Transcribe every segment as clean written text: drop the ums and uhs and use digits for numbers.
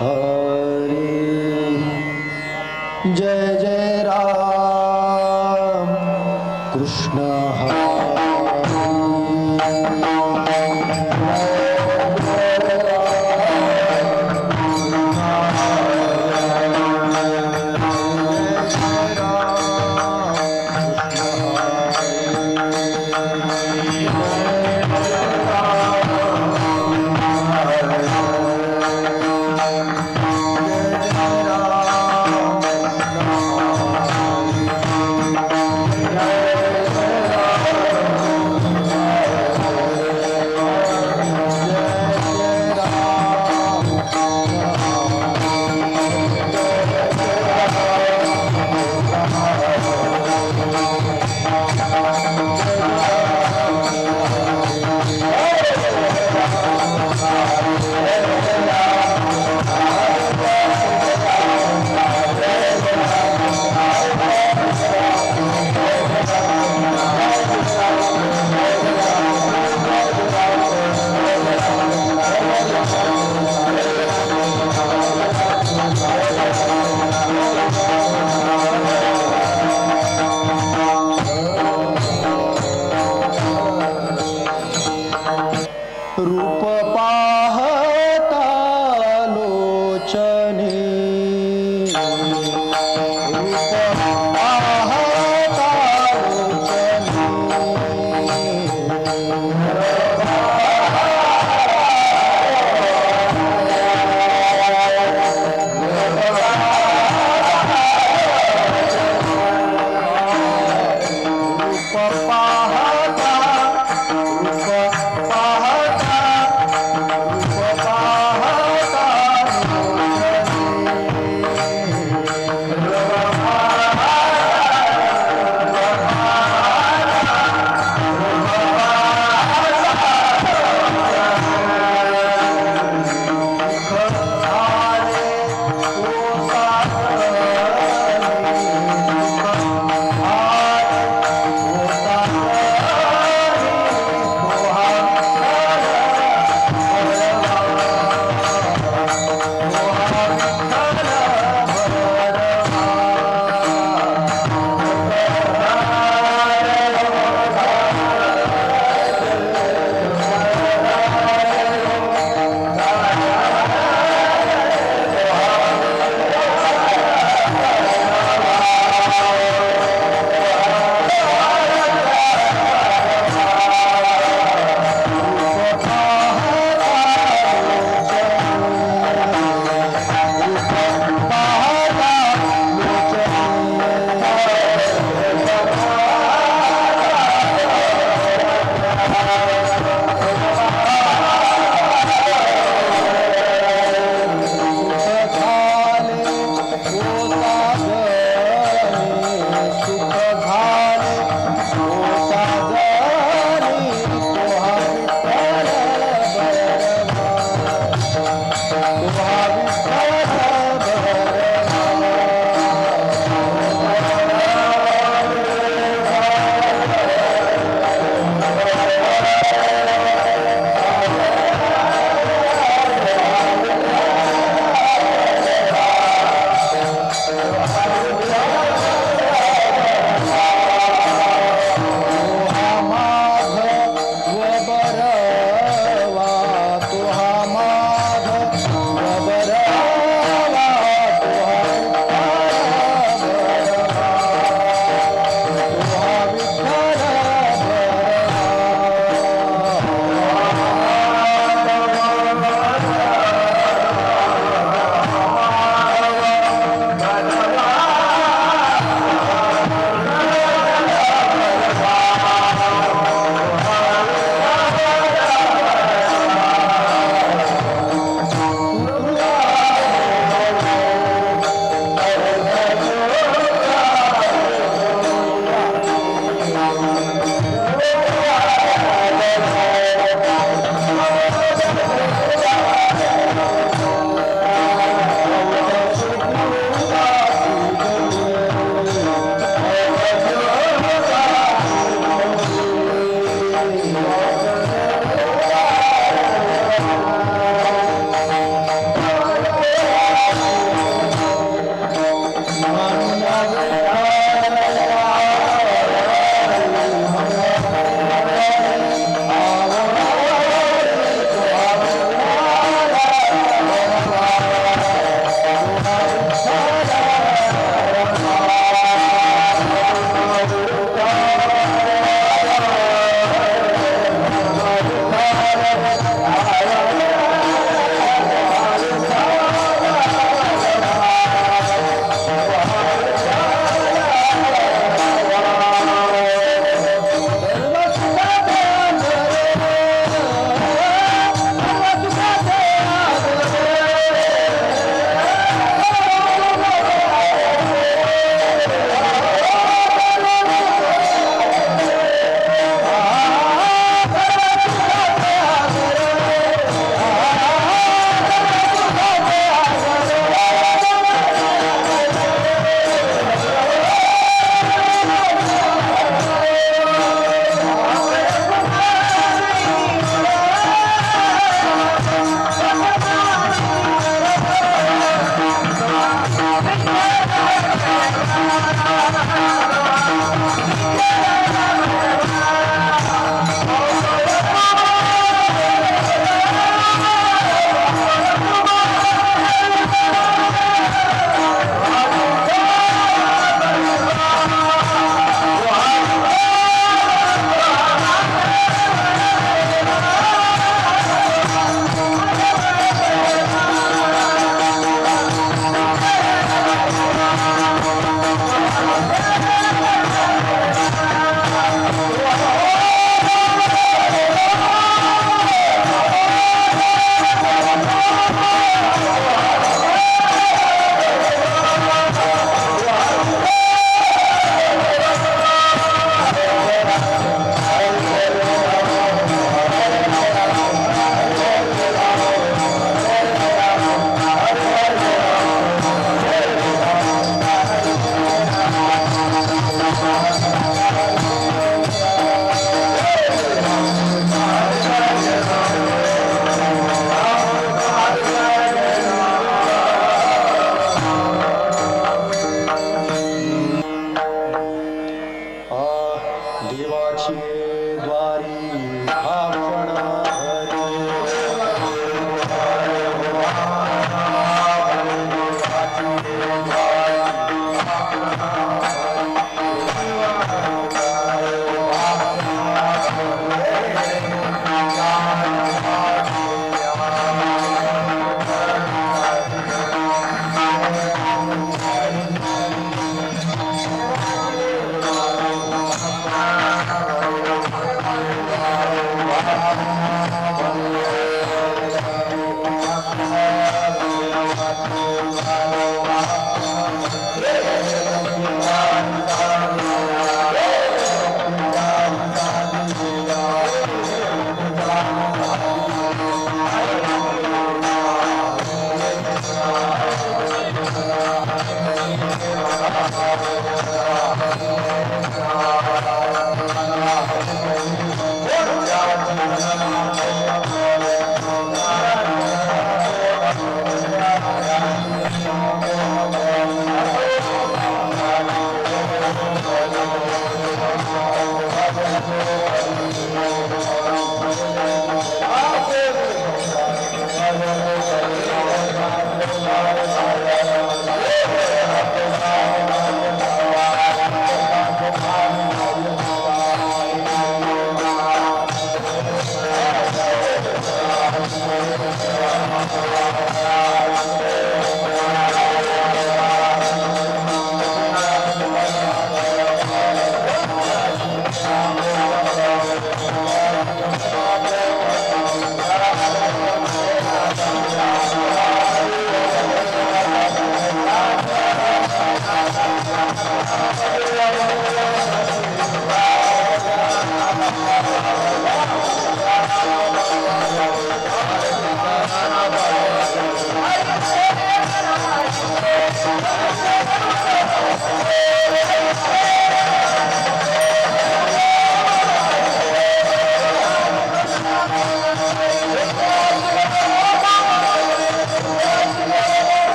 हरे जय जय राम कृष्ण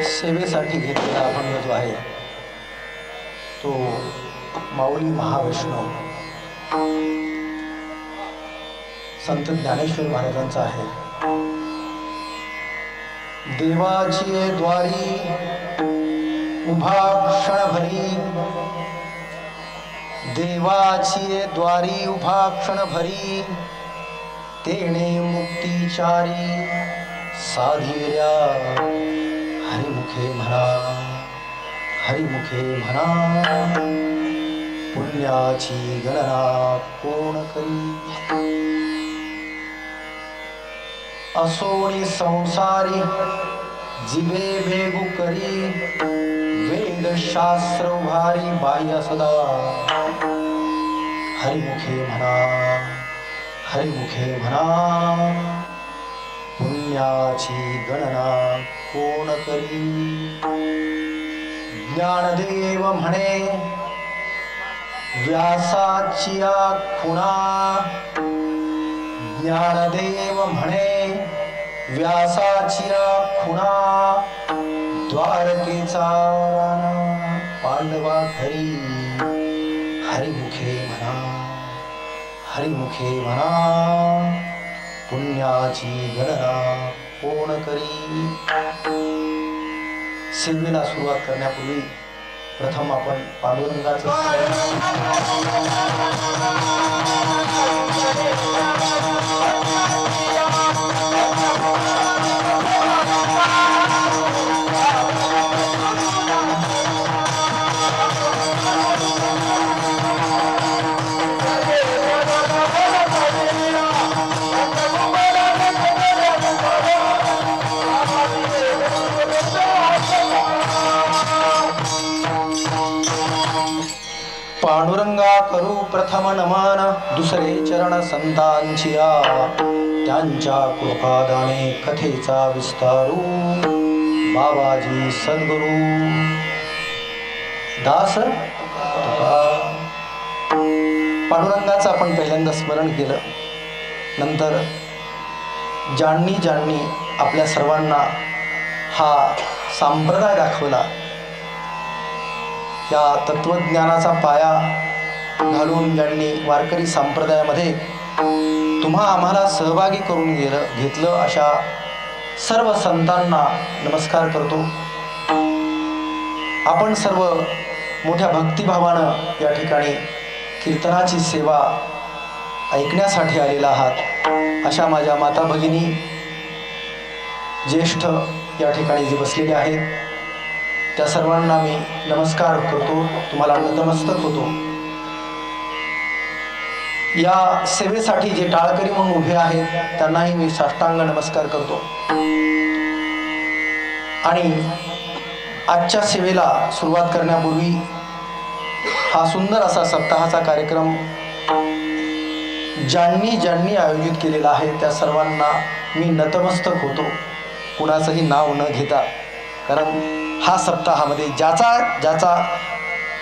सेवेसाठी घेतलेला अभंग जो आहे तो माऊली महावैष्णव संत ज्ञानेश्वर महाराजांचा आहे. देवाची द्वारी उभा क्षणभरी, देवाची द्वारी उभा क्षणभरी, तेणे मुक्तिचारी साधिर्या हरिमुखे म्हणा, हरिमुखे म्हणा, पुण्याची गणना कोण करी. असोनी संसारी जिवे वेगू करी, वेद शास्त्र उभारी बाह्य सदा, हरिमुखे म्हणा, हरिमुखे म्हणा, पुण्याची गणना कोण करी. ज्ञानदेव म्हणे व्यासाची खुणा, ज्ञानदेव म्हणे व्यासाची खुणा, द्वारकेचा राणा पांडवा घरी, हरिमुखे म्हणा, हरिमुखे म्हणा, पुण्याची गणना कोण करी. सेवेला सुरुवात करण्यापूर्वी प्रथम आपण पांडुरंगाचं पांडुरंगा करू प्रथम नमन, दुसरे चरण संतांचिया, त्यांच्या कृपादाने कथेचा विस्तारू, बाबाजी सद्गुरू दास पांडुरंगाचं आपण पहिल्यांदा स्मरण केलं. नंतर ज्यांनी आपल्या सर्वांना हा संप्रदाय दाखवला, या तत्वज्ञानाचा पाया घालून ज्यांनी वारकरी संप्रदायामध्ये तुम्हा आम्हाला सहभागी करून घेतलं, अशा सर्व संतांना नमस्कार करतो. आपण सर्व मोठ्या भक्तिभावानं या ठिकाणी कीर्तनाची सेवा ऐकण्यासाठी आलेला आहात. अशा माझ्या माता भगिनी ज्येष्ठ या ठिकाणी जे बसलेले आहेत त्या सर्वांना मी नमस्कार करतो, तुम्हाला नतमस्तक होतो. या सेवेसाठी जे टाळकरी म्हणून उभे आहेत त्यांनाही मी साष्टांग नमस्कार करतो. आणि आजच्या सेवेला सुरुवात करण्यापूर्वी हा सुंदर असा सप्ताहाचा कार्यक्रम ज्यांनी आयोजित केलेला आहे त्या सर्वांना मी नतमस्तक होतो, कुणाचंही नाव न घेता. कारण हा सप्ताहामध्ये ज्याचा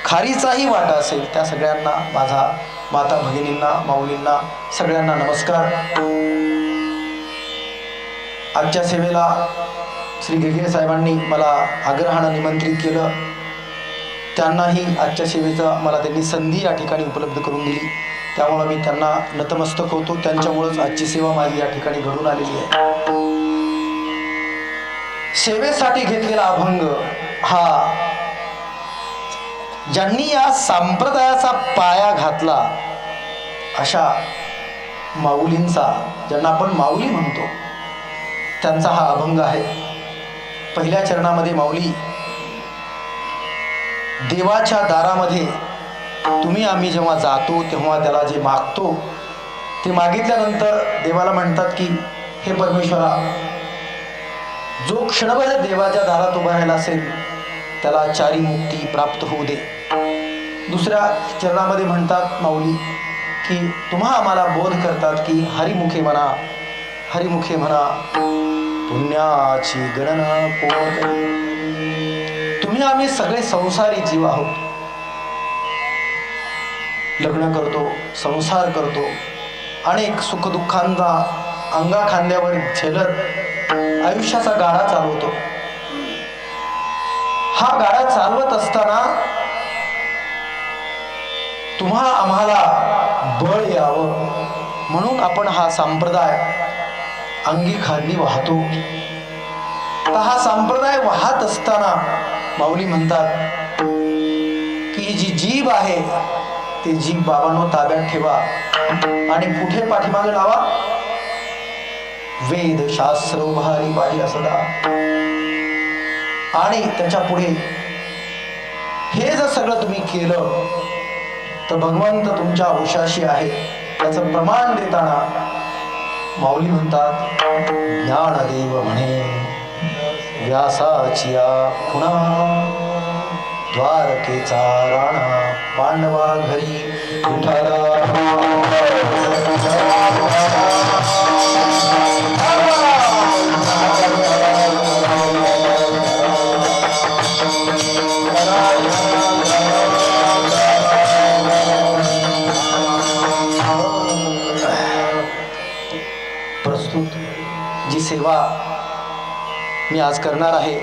खारीचाही वाटा असेल त्या सगळ्यांना माझा, माता भगिनींना, माऊलींना सगळ्यांना नमस्कार. आजच्या सेवेला श्री गेगे साहेबांनी मला आग्रहानं निमंत्रित केलं. त्यांनाही आजच्या सेवेचा मला त्यांनी संधी या ठिकाणी उपलब्ध करून दिली, त्यामुळे मी त्यांना नतमस्तक होतो. त्यांच्यामुळेच आजची सेवा माझी या ठिकाणी घडून आलेली आहे. सेवेसाठी घेतलेला अभंग हा ज्यांनी या संप्रदायाचा पाया घातला अशा माऊलींचा, ज्यांना आपण माऊली म्हणतो, त्यांचा हा अभंग आहे. पहिल्या चरणामध्ये माऊली देवाच्या दारामध्ये तुम्ही आम्ही जेव्हा जातो तेव्हा त्याला जे मागतो ते मागितल्यानंतर देवाला म्हणतात की हे परमेश्वरा, जो क्षणभर देवाच्या दारात उभा राहिला असेल त्याला चारी मुक्ती प्राप्त होऊ दे. दुसऱ्या चरणामध्ये म्हणतात माऊली की तुम्हा आम्हाला बोध करतात की हरिमुखे म्हणा, हरिमुखे म्हणा, पुण्याची गणना कोण करी. तुम्ही आम्ही सगळे संसारी जीव आहोत, लग्न करतो, संसार करतो, अनेक सुखदुःखांचा अंगा खांद्यावर झेलत आयुष्याचा गाडा चालवतो. हा गाडा चालवत असताना तुम्हाला आम्हाला बळ यावं म्हणून आपण हा संप्रदाय अंगी खांदी वाहतो. तर हा संप्रदाय वाहत असताना माऊली म्हणतात की ही जी जीभ आहे ती जीभ बाबांनो ताब्यात ठेवा आणि पुढे पाठीमागे लावा. वेद शास्त्र उभारी पाहिजे सदा. आणि त्याच्या पुढे हे जर सगळं तुम्ही केलं तर भगवंत तुमच्या उशाशी आहे त्याचं प्रमाण देताना माऊली म्हणतात ज्ञानदेव म्हणे व्यासाची खुणा द्वारकेचा राणा पांडवा घरी प्रस्तुत जी सेवा मी आज करणार आहे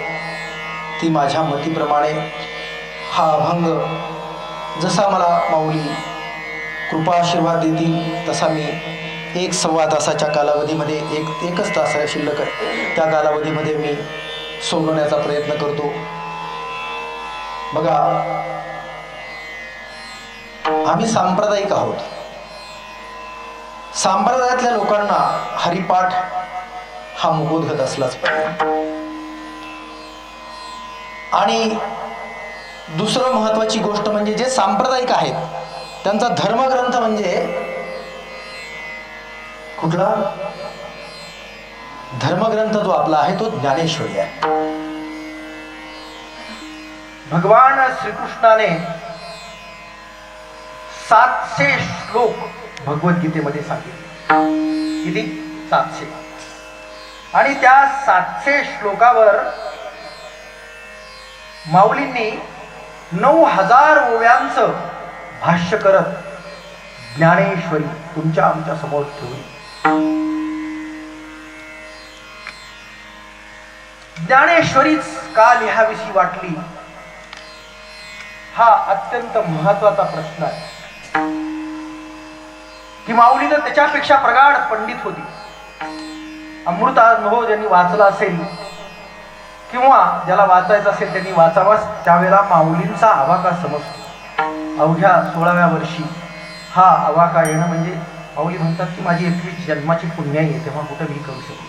ती माझ्या मतीप्रमाणे हा अभंग जसा मला माऊली कृपा आशीर्वाद देतील तसा मी 1-1.25 तासाच्या कालावधीमध्ये एकच तास शिल्लक आहे त्या कालावधीमध्ये मी सोडवण्याचा प्रयत्न करतो. बघा, आम्ही सांप्रदायिक आहोत. संप्रदायातल्या लोकांना हरिपाठ हा मुखोद्गत असलाच पाहिजे. आणि दुसरं महत्वाची गोष्ट म्हणजे जे सांप्रदायिक आहेत त्यांचा धर्मग्रंथ म्हणजे कुठला? धर्मग्रंथ जो आपला आहे तो ज्ञानेश्वरी आहे. भगवान श्रीकृष्णाने 700 श्लोक भगवद्गीतेमध्ये सांगितले. किती? 700. आणि त्या 700 श्लोकावर माऊलींनी 9000 ओव्यांचं भाष्य करत ज्ञानेश्वरी तुमच्या आमच्या समोर ठेवली. ज्ञानेश्वरीच का लिहावीशी वाटली हा अत्यंत महत्वाचा प्रश्न आहे. की माऊली तर त्याच्यापेक्षा प्रगाढ पंडित होती. अमृतानुभव ज्यांनी वाचला असेल किंवा ज्याला वाचायचं असेल त्यांनी वाचावाच. त्यावेळेला माऊलींचा आवाका समजतो. अवघ्या 16व्या वर्षी हा आवाका येणं म्हणजे माऊली म्हणतात की माझी 21 जन्माची पुण्याई आहे तेव्हा कुठं मी करू शकतो.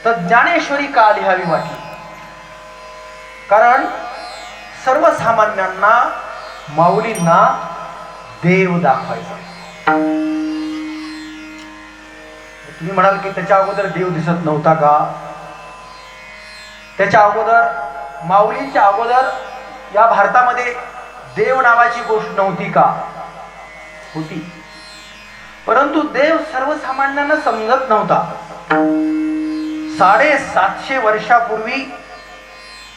तर ज्ञानेश्वरी का लिहावी वाटली? कारण सर्वसामान्यांना माऊलींना देव दाखवायचा. तुम्ही म्हणाल की त्याच्या अगोदर देव दिसत नव्हता का? त्याच्या अगोदर माऊलींच्या अगोदर या भारतामध्ये देव नावाची गोष्ट नव्हती का? होती. परंतु देव सर्वसामान्यांना समजत नव्हता. 750 वर्षापूर्वी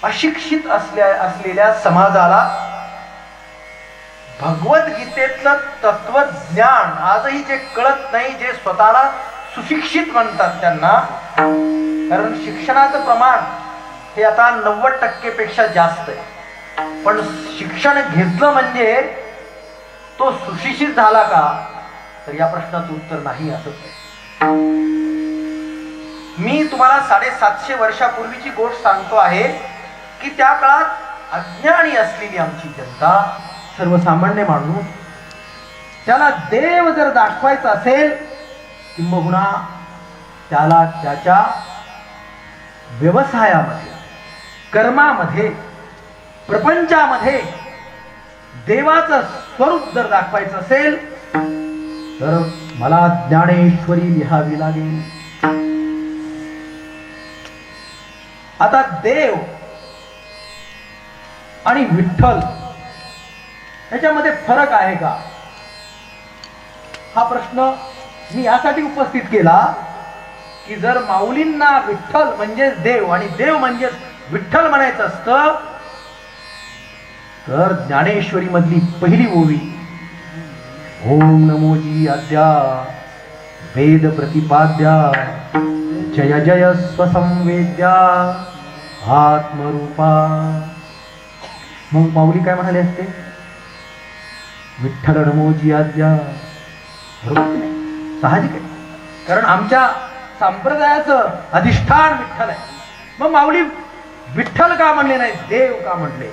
अशिक्षित असलेल्या समाजाला भगवद्गीतेतलं तत्वज्ञान आजही जे कळत नाही, जे स्वतःला सुशिक्षित म्हणतात त्यांना, कारण शिक्षणाचं प्रमाण हे आता 90% पेक्षा जास्त आहे. पण शिक्षण घेतलं म्हणजे तो सुशिक्षित झाला का? तर या प्रश्नाचं उत्तर नाही असंच आहे. मी तुम्हाला 750 वर्षापूर्वीची गोष्ट सांगतो आहे की त्या काळात अज्ञानी असलेली आमची जनता, सर्वसामान्य माणूस, त्याला देव जर दाखवायचा असेल किंबहुना त्याला त्याच्या व्यवसायामध्ये, कर्मामध्ये, प्रपंचामध्ये देवाचं स्वरूप जर दाखवायचं असेल तर मला ज्ञानेश्वरी लिहावी लागेल. आता देव आणि विठ्ठल याच्यामध्ये फरक आहे का? हा प्रश्न मी यासाठी उपस्थित केला की जर माऊलींना विठ्ठल म्हणजे देव आणि देव म्हणजे विठ्ठल म्हणायचं असतं तर ज्ञानेश्वरी मधली पहिली ओवी ओम नमोजी अद्या वेद प्रतिपाद्या जय जय स्वसंवेद्या आत्मरूपा. मग माऊली काय म्हणाले असते? विठ्ठल नमोजी आद्या. बरोबर की नाही? साहजिक आहे, कारण आमच्या संप्रदायाचं अधिष्ठान विठ्ठल आहे. मग माऊली विठ्ठल का म्हणले नाही, देव का म्हणले?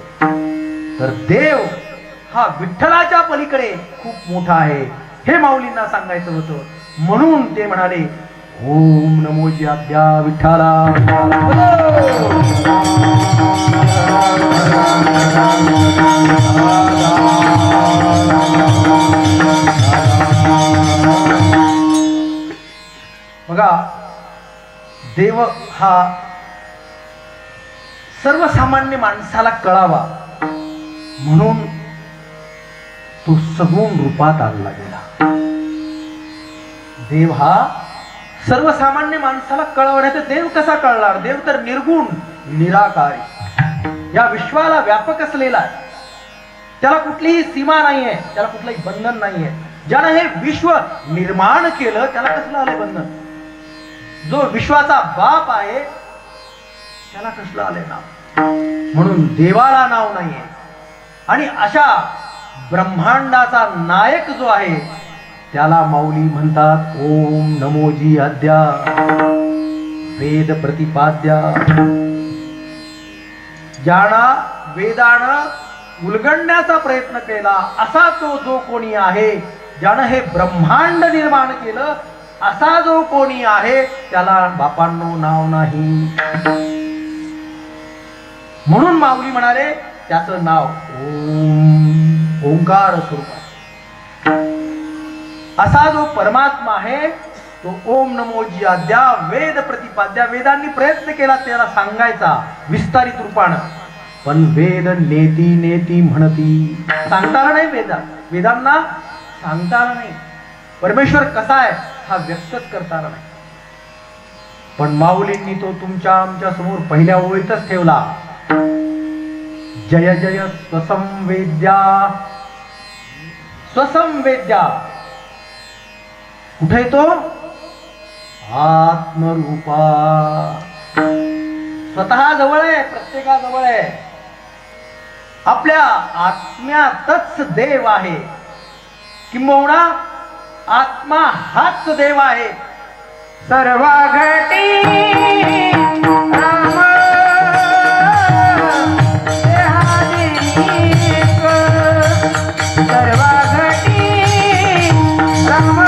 तर देव हा विठ्ठलाच्या पलीकडे खूप मोठा आहे हे माऊलींना सांगायचं होतं. म्हणून ते म्हणाले ओम नमोजी आद्या विठ्ठला. बघा, देव हा सर्वसामान्य माणसाला कळावा म्हणून तो सगुण रूपात आणला गेला. देव हा सर्वसामान्य माणसाला कळवण्याचा देव कसा कळणार? देव तर निर्गुण निराकारी या विश्वाला व्यापक असलेला आहे. त्याला कुठलीही सीमा नाहीये, त्याला कुठलंही बंधन नाहीये. ज्यानं हे विश्व निर्माण केलं त्याला कसलं आलंय बंधन? जो विश्वाचा बाप आहे त्याला कसलं आलंय नाव? म्हणून देवाला नाव नाहीये. आणि अशा ब्रह्मांडाचा नायक जो आहे त्याला माऊली म्हणतात ओम नमोजी आद्या वेद प्रतिपाद्या. ज्याला वेदानं उलगडण्याचा प्रयत्न केला असा तो जो कोणी आहे, ज्यानं हे ब्रह्मांड निर्माण केलं असा जो कोणी आहे त्याला बापांनो नाव नाही. म्हणून माऊली म्हणाले त्याचं नाव ओम, ओंकार स्वरूप. असा जो परमात्मा आहे तो ओम नमोजी आद्या वेद प्रतिपाद्या. वेदांनी प्रयत्न केला त्याला सांगायचा विस्तारित रूपानं, पण वेद नेती नेती म्हणती. सांगता आला नाही वेदांना सांगता आला नाही. परमेश्वर कसा आहे हा व्यक्तच करता आला नाही. पण माऊलींनी तो तुमच्या आमच्या समोर पहिल्या ओळीतच ठेवला. जय जय स्वसंवेद्या. स्वसंवेद्या कुठे तो? आत्मरूपा. स्वतः जवळ आहे, प्रत्येकाजवळ आहे. आपल्या आत्म्यातच देव आहे. किंबहुना आत्मा हाच देव आहे. सर्व घटी राम देहादिक. सर्व घटी राम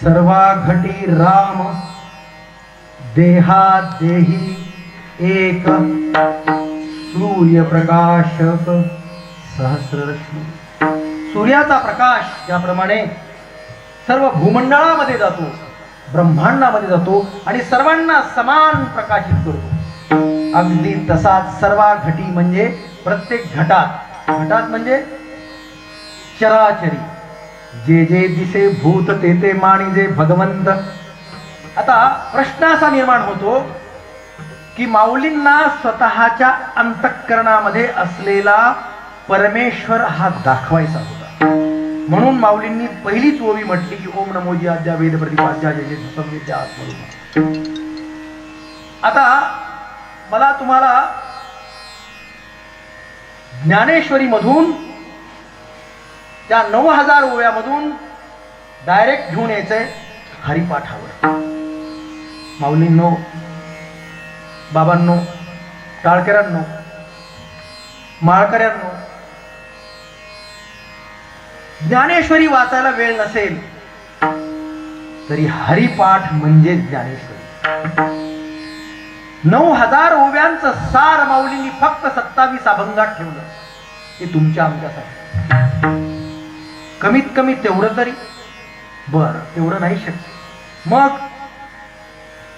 सर्वाघटी राम देहा देही एक. सूर्यप्रकाशक सहस्ररश्मी. सूर्याचा प्रकाश ज्याप्रमाणे सर्व भूमंडळामध्ये जातो, ब्रह्मांडामध्ये जातो आणि सर्वांना समान प्रकाशित करतो, अगदी तसाच सर्वाघटी म्हणजे प्रत्येक घटात. घटात म्हणजे चराचरी, जे जे दिसे भूत ते ते मानिजे भगवंत. आता प्रश्न असा निर्माण होतो की माऊलींना स्वतःच्या अंतःकरणामध्ये असलेला परमेश्वर हा दाखवायचा होता. म्हणून माऊलींनी पहिलीच ओवी म्हटली की ओम नमोजी आद्या वेद प्रतिपाद्या जय जय संवेद्या आत्मरूपा. आता मला तुम्हाला ज्ञानेश्वरी मधून त्या 9000 ओव्यामधून डायरेक्ट घेऊन यायचंय हरिपाठावर. माऊलींनो, बाबांनो, टाळकऱ्यांनो, माळकऱ्यांनो, ज्ञानेश्वरी वाचायला वेळ नसेल तरी हरिपाठ म्हणजे ज्ञानेश्वरी. 9000 ओव्यांचं सार माऊलींनी फक्त 27 अभंगात ठेवलं. हे तुमच्या आमच्यासाठी कमीत कमी तेवढं तरी. बर, तेवढं नाही शक्य.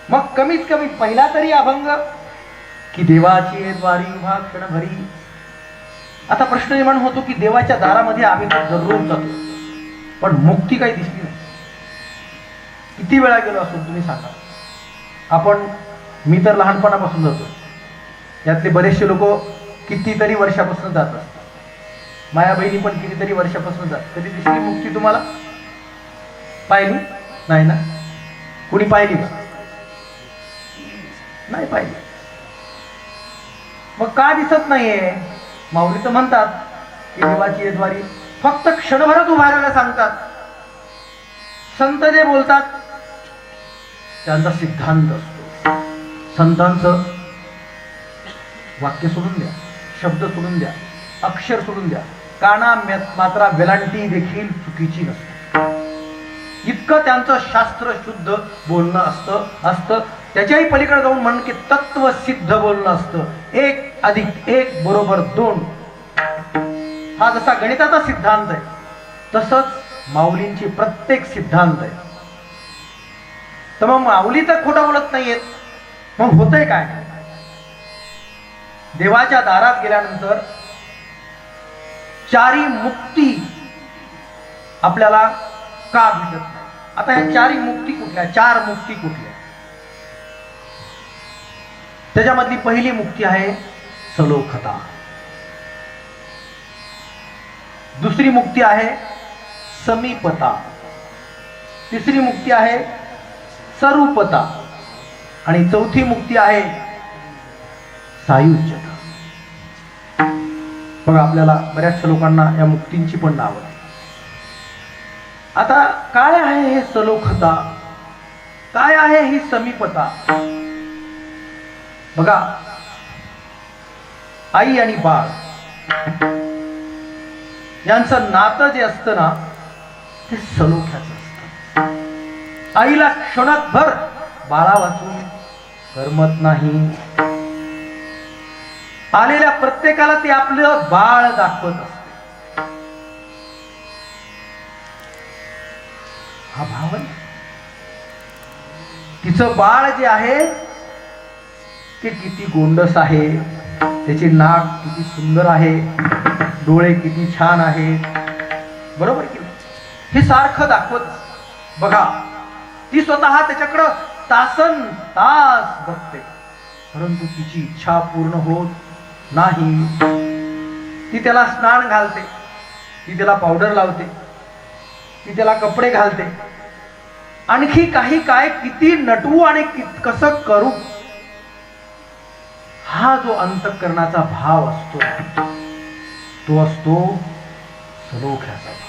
मग कमीत कमी पहिला तरी अभंग की देवाची द्वारी उभा क्षणभरी. आता प्रश्न निर्माण होतो की देवाच्या दारामध्ये आम्ही तर दररोज जातो, पण मुक्ती काही दिसली नाही. किती वेळा गेलो असो तुम्ही सांगा. आपण, मी तर लहानपणापासून जातो, यातले बरेचसे लोक कितीतरी वर्षापासून जात असतात. माया बहिणी पण कितीतरी वर्षापासून जात. कधी दिसली मुक्ती तुम्हाला? पाहिली नाही ना? कुणी पाहिली का? नाही पाहिली. मग का दिसत नाहीये? माऊली तर म्हणतात की देवाची द्वारी फक्त क्षणभरच उभारायला सांगतात. संत जे बोलतात त्यांचा सिद्धांत असतो. संतांचं वाक्य सोडून द्या, शब्द सोडून द्या, अक्षर सोडून द्या, काना मात्रा वेलांटी देखील चुकीची नसते. इतकं त्यांचं शास्त्र शुद्ध बोलणं असतं. त्याच्याही पलीकडे जाऊन म्हण की तत्व सिद्ध बोलणं असतं. 1+1=2 हा जसा गणिताचा सिद्धांत आहे तसंच माऊलींची प्रत्येक सिद्धांत आहे. तर मग माऊली तर खोटं बोलत नाहीयेत. मग होतंय काय? देवाच्या दारात गेल्यानंतर चारी मुक्ती आपल्याला का भेटत नाही? आता ह्या चारी मुक्ती कुठल्या? 4 मुक्ती कुठल्या? त्याच्यामधली पहिली मुक्ती आहे सलोखता. दुसरी मुक्ती आहे समीपता. तिसरी मुक्ती आहे सरूपता. आणि चौथी मुक्ती आहे सायुज्यता. बघा, आपल्याला बऱ्याचशा लोकांना या मुक्तींची पण नाव आहे. आता काय आहे हे सलोखता? काय आहे ही समीपता? बघा, आई आणि बाळ यांचं नातं जे असतं ना ते सलोख्याचं असतं. आईला क्षणभर बाळा वाचून करमत नाही. आलेल्या प्रत्येकाला ते आपलं बाळ दाखवत असते. हा भाव आहे. तिचं बाळ जे आहे ते किती गोंडस आहे, त्याचे नाक किती सुंदर आहे, डोळे किती छान आहेत, बरोबर की हे सारखं दाखवत. बघा, ती स्वतः त्याच्याकडं तासन तास बघते, परंतु तिची इच्छा पूर्ण होत नाही. ती त्याला स्नान घालते, ती त्याला पावडर लावते, ती त्याला कपडे घालते, आणखी काही काय किती नटवू आणि कसं करू. हा जो अंतःकरणाचा भाव असतो तो असतो सलोख्याचा भाव.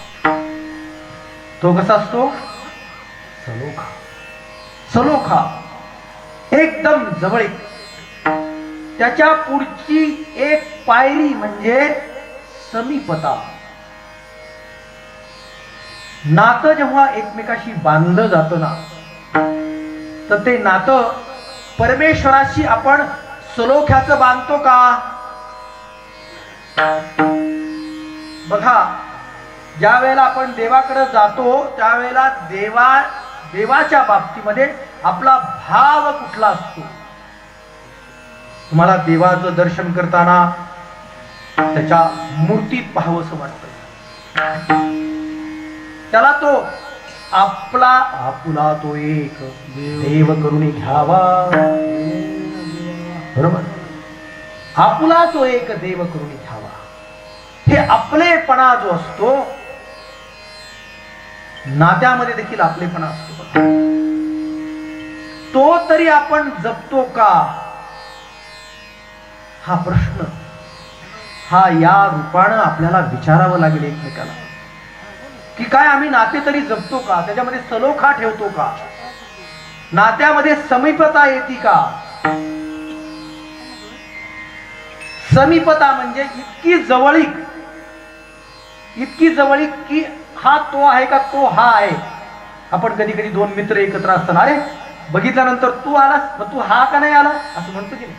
तो कसा असतो? सलोखा. सलोखा एकदम जवळीक. त्याच्या पुढची एक पायरी म्हणजे समीपता. नातं जेव्हा एकमेकाशी बांधलं जातं ना, तर ते नातं परमेश्वराशी आपण सलोख्याचं बांधतो का? बघा, ज्या वेळेला आपण देवाकडे जातो त्यावेळेला देवाच्या बाबतीमध्ये आपला भाव कुठला असतो? तुम्हाला देवाचं दर्शन करताना त्याच्या मूर्तीत पाहावंसं वाटतं. त्याला तो आपुला तो एक देव करून घ्यावा. बरोबर, आपुला तो एक देव करून घ्यावा. हे आपलेपणा जो असतो, नात्यामध्ये देखील आपलेपणा असतो, तो तरी आपण जपतो का? हा प्रश्न हा या रूपानं आपल्याला विचारावं लागेल एकमेकाला, की काय आम्ही नाते तरी जपतो का, त्याच्यामध्ये सलोखा ठेवतो का, नात्यामध्ये समीपता येते का. समीपता म्हणजे इतकी जवळीक की हा तो आहे का तो हा आहे. आपण कधी कधी दोन मित्र एकत्र असताना अरे बघितल्यानंतर तू आलास मग तू हा का नाही आला असं म्हणतो की नाही.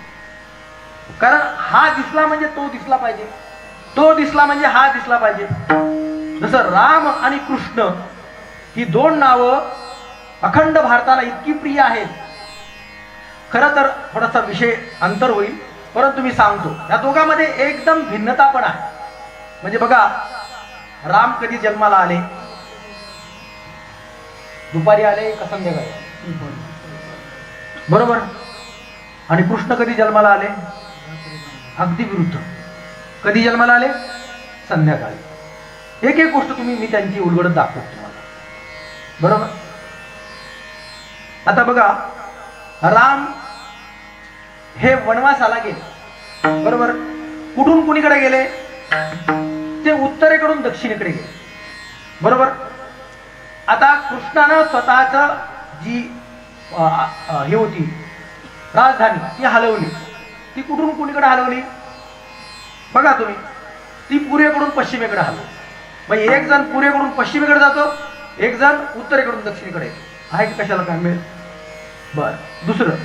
कारण हा दिसला म्हणजे तो दिसला पाहिजे, तो दिसला म्हणजे हा दिसला पाहिजे. जसं राम आणि कृष्ण ही दोन नावं अखंड भारताला इतकी प्रिय आहेत. खरं तर थोडासा विषय अंतर होईल, परंतु मी सांगतो या दोघांमध्ये एकदम भिन्नता पण आहे. म्हणजे बघा, राम कधी जन्माला आले, दुपारी आले का संध्याकाळी, बरोबर. आणि कृष्ण कधी जन्माला आले, अगदी विरुद्ध. कधी जन्माला आले, संध्याकाळी. एक एक गोष्ट मी त्यांची उलगडत दाखवतो तुम्हाला, बरोबर. आता बघा, राम हे वनवासाला गेले, बरोबर. कुठून कुणीकडे गेले, ते उत्तरेकडून दक्षिणेकडे गेले, बरोबर. आता कृष्णानं स्वतःच जी ही होती राजधानी ती हलवली. ती कुठून कुणीकडे हलवली बघा तुम्ही, ती पूर्वेकडून पश्चिमेकडे हलवली. मग एक जण पूर्वेकडून पश्चिमेकडे जातो, एक जण उत्तरेकडून दक्षिणेकडे आहे. की कशाला काय मिळेल. बर, दुसरं,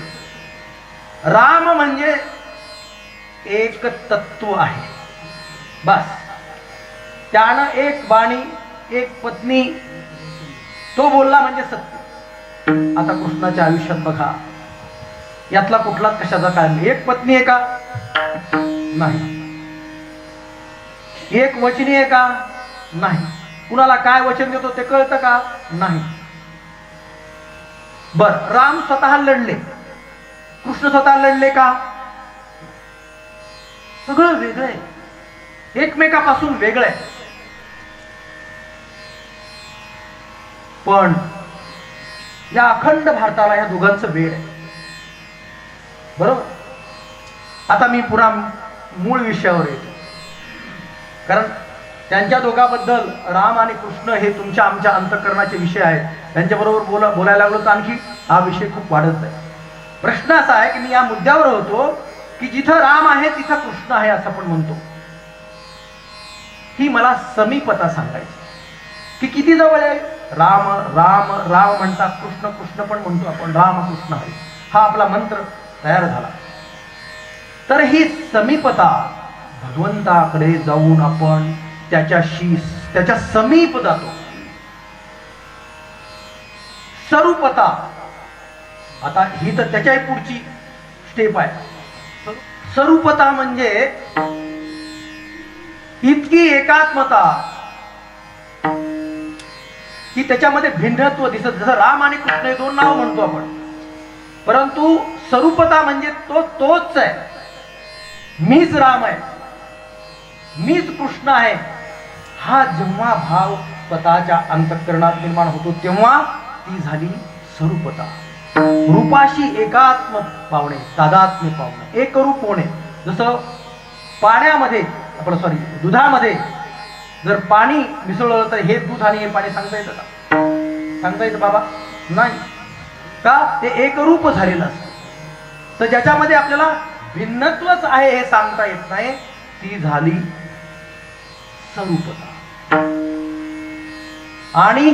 राम म्हणजे एक तत्व आहे, बस. त्यानं एक बाणी, एक पत्नी, तो बोलला म्हणजे सत्य. आता कृष्णाच्या आयुष्यात बघा, यातला कुठलाच कशाचा काय नाही. एक पत्नी आहे का, नाही. एक वचनी आहे का, नाही. कुणाला काय वचन देतो ते कळतं का, नाही. बर, राम स्वतः लढले, कृष्ण स्वतः लढले का, सगळं वेगळं आहे, एकमेकापासून वेगळं आहे. पण या अखंड भारताला या दोघांचं वेळ आहे, बरोबर. आता मी पुन्हा मूळ विषयावर येतो, कारण त्यांच्या दोघांबद्दल राम आणि कृष्ण हे तुमच्या आमच्या अंतःकरणाचे विषय आहेत. त्यांच्याबरोबर बोलायला लागलो तर आणखी हा विषय खूप वाढत आहे. प्रश्न असा आहे की मी या मुद्द्यावर होतो की जिथं राम आहे तिथं कृष्ण आहे असं पण म्हणतो. ही मला समीपता सांगायची की किती जवळ आहे. राम राम राम म्हणतात, कृष्ण कृष्ण पण म्हणतो आपण, राम कृष्ण हरी हा आपला मंत्र तयार झाला. तर ही समीपता, भगवंताकडे जाऊन आपण त्याच्या समीप जातो. स्वरूपता, आता ही तर त्याच्याही पुढची स्टेप आहे. स्वरूपता म्हणजे इतकी एकात्मता की त्याच्यामध्ये भिन्नत्व दिसत. जसं राम आणि कृष्ण हे दोन नाव म्हणतो आपण, परंतु स्वरूपता म्हणजे तोच आहे. मीच राम आहे, मीच कृष्ण आहे, हा जेव्हा भाव स्वतःच्या अंतःकरणात निर्माण होतो तेव्हा ती झाली स्वरूपता. रूपाशी एकात्म पावणे, तादात्म्य पावणे, एक रूप होणे. जसं पाण्यामध्ये दुधामध्ये जर पाणी मिसळलं तर हे दूध आणि हे पाणी सांगता येतं का, सांगता येतं बाबा, नाही का. ते एकरूप झालेलं असतं. तर ज्याच्यामध्ये आपल्याला भिन्नत्वच आहे हे सांगता येत नाही, ती झाली स्वरूपता. आणि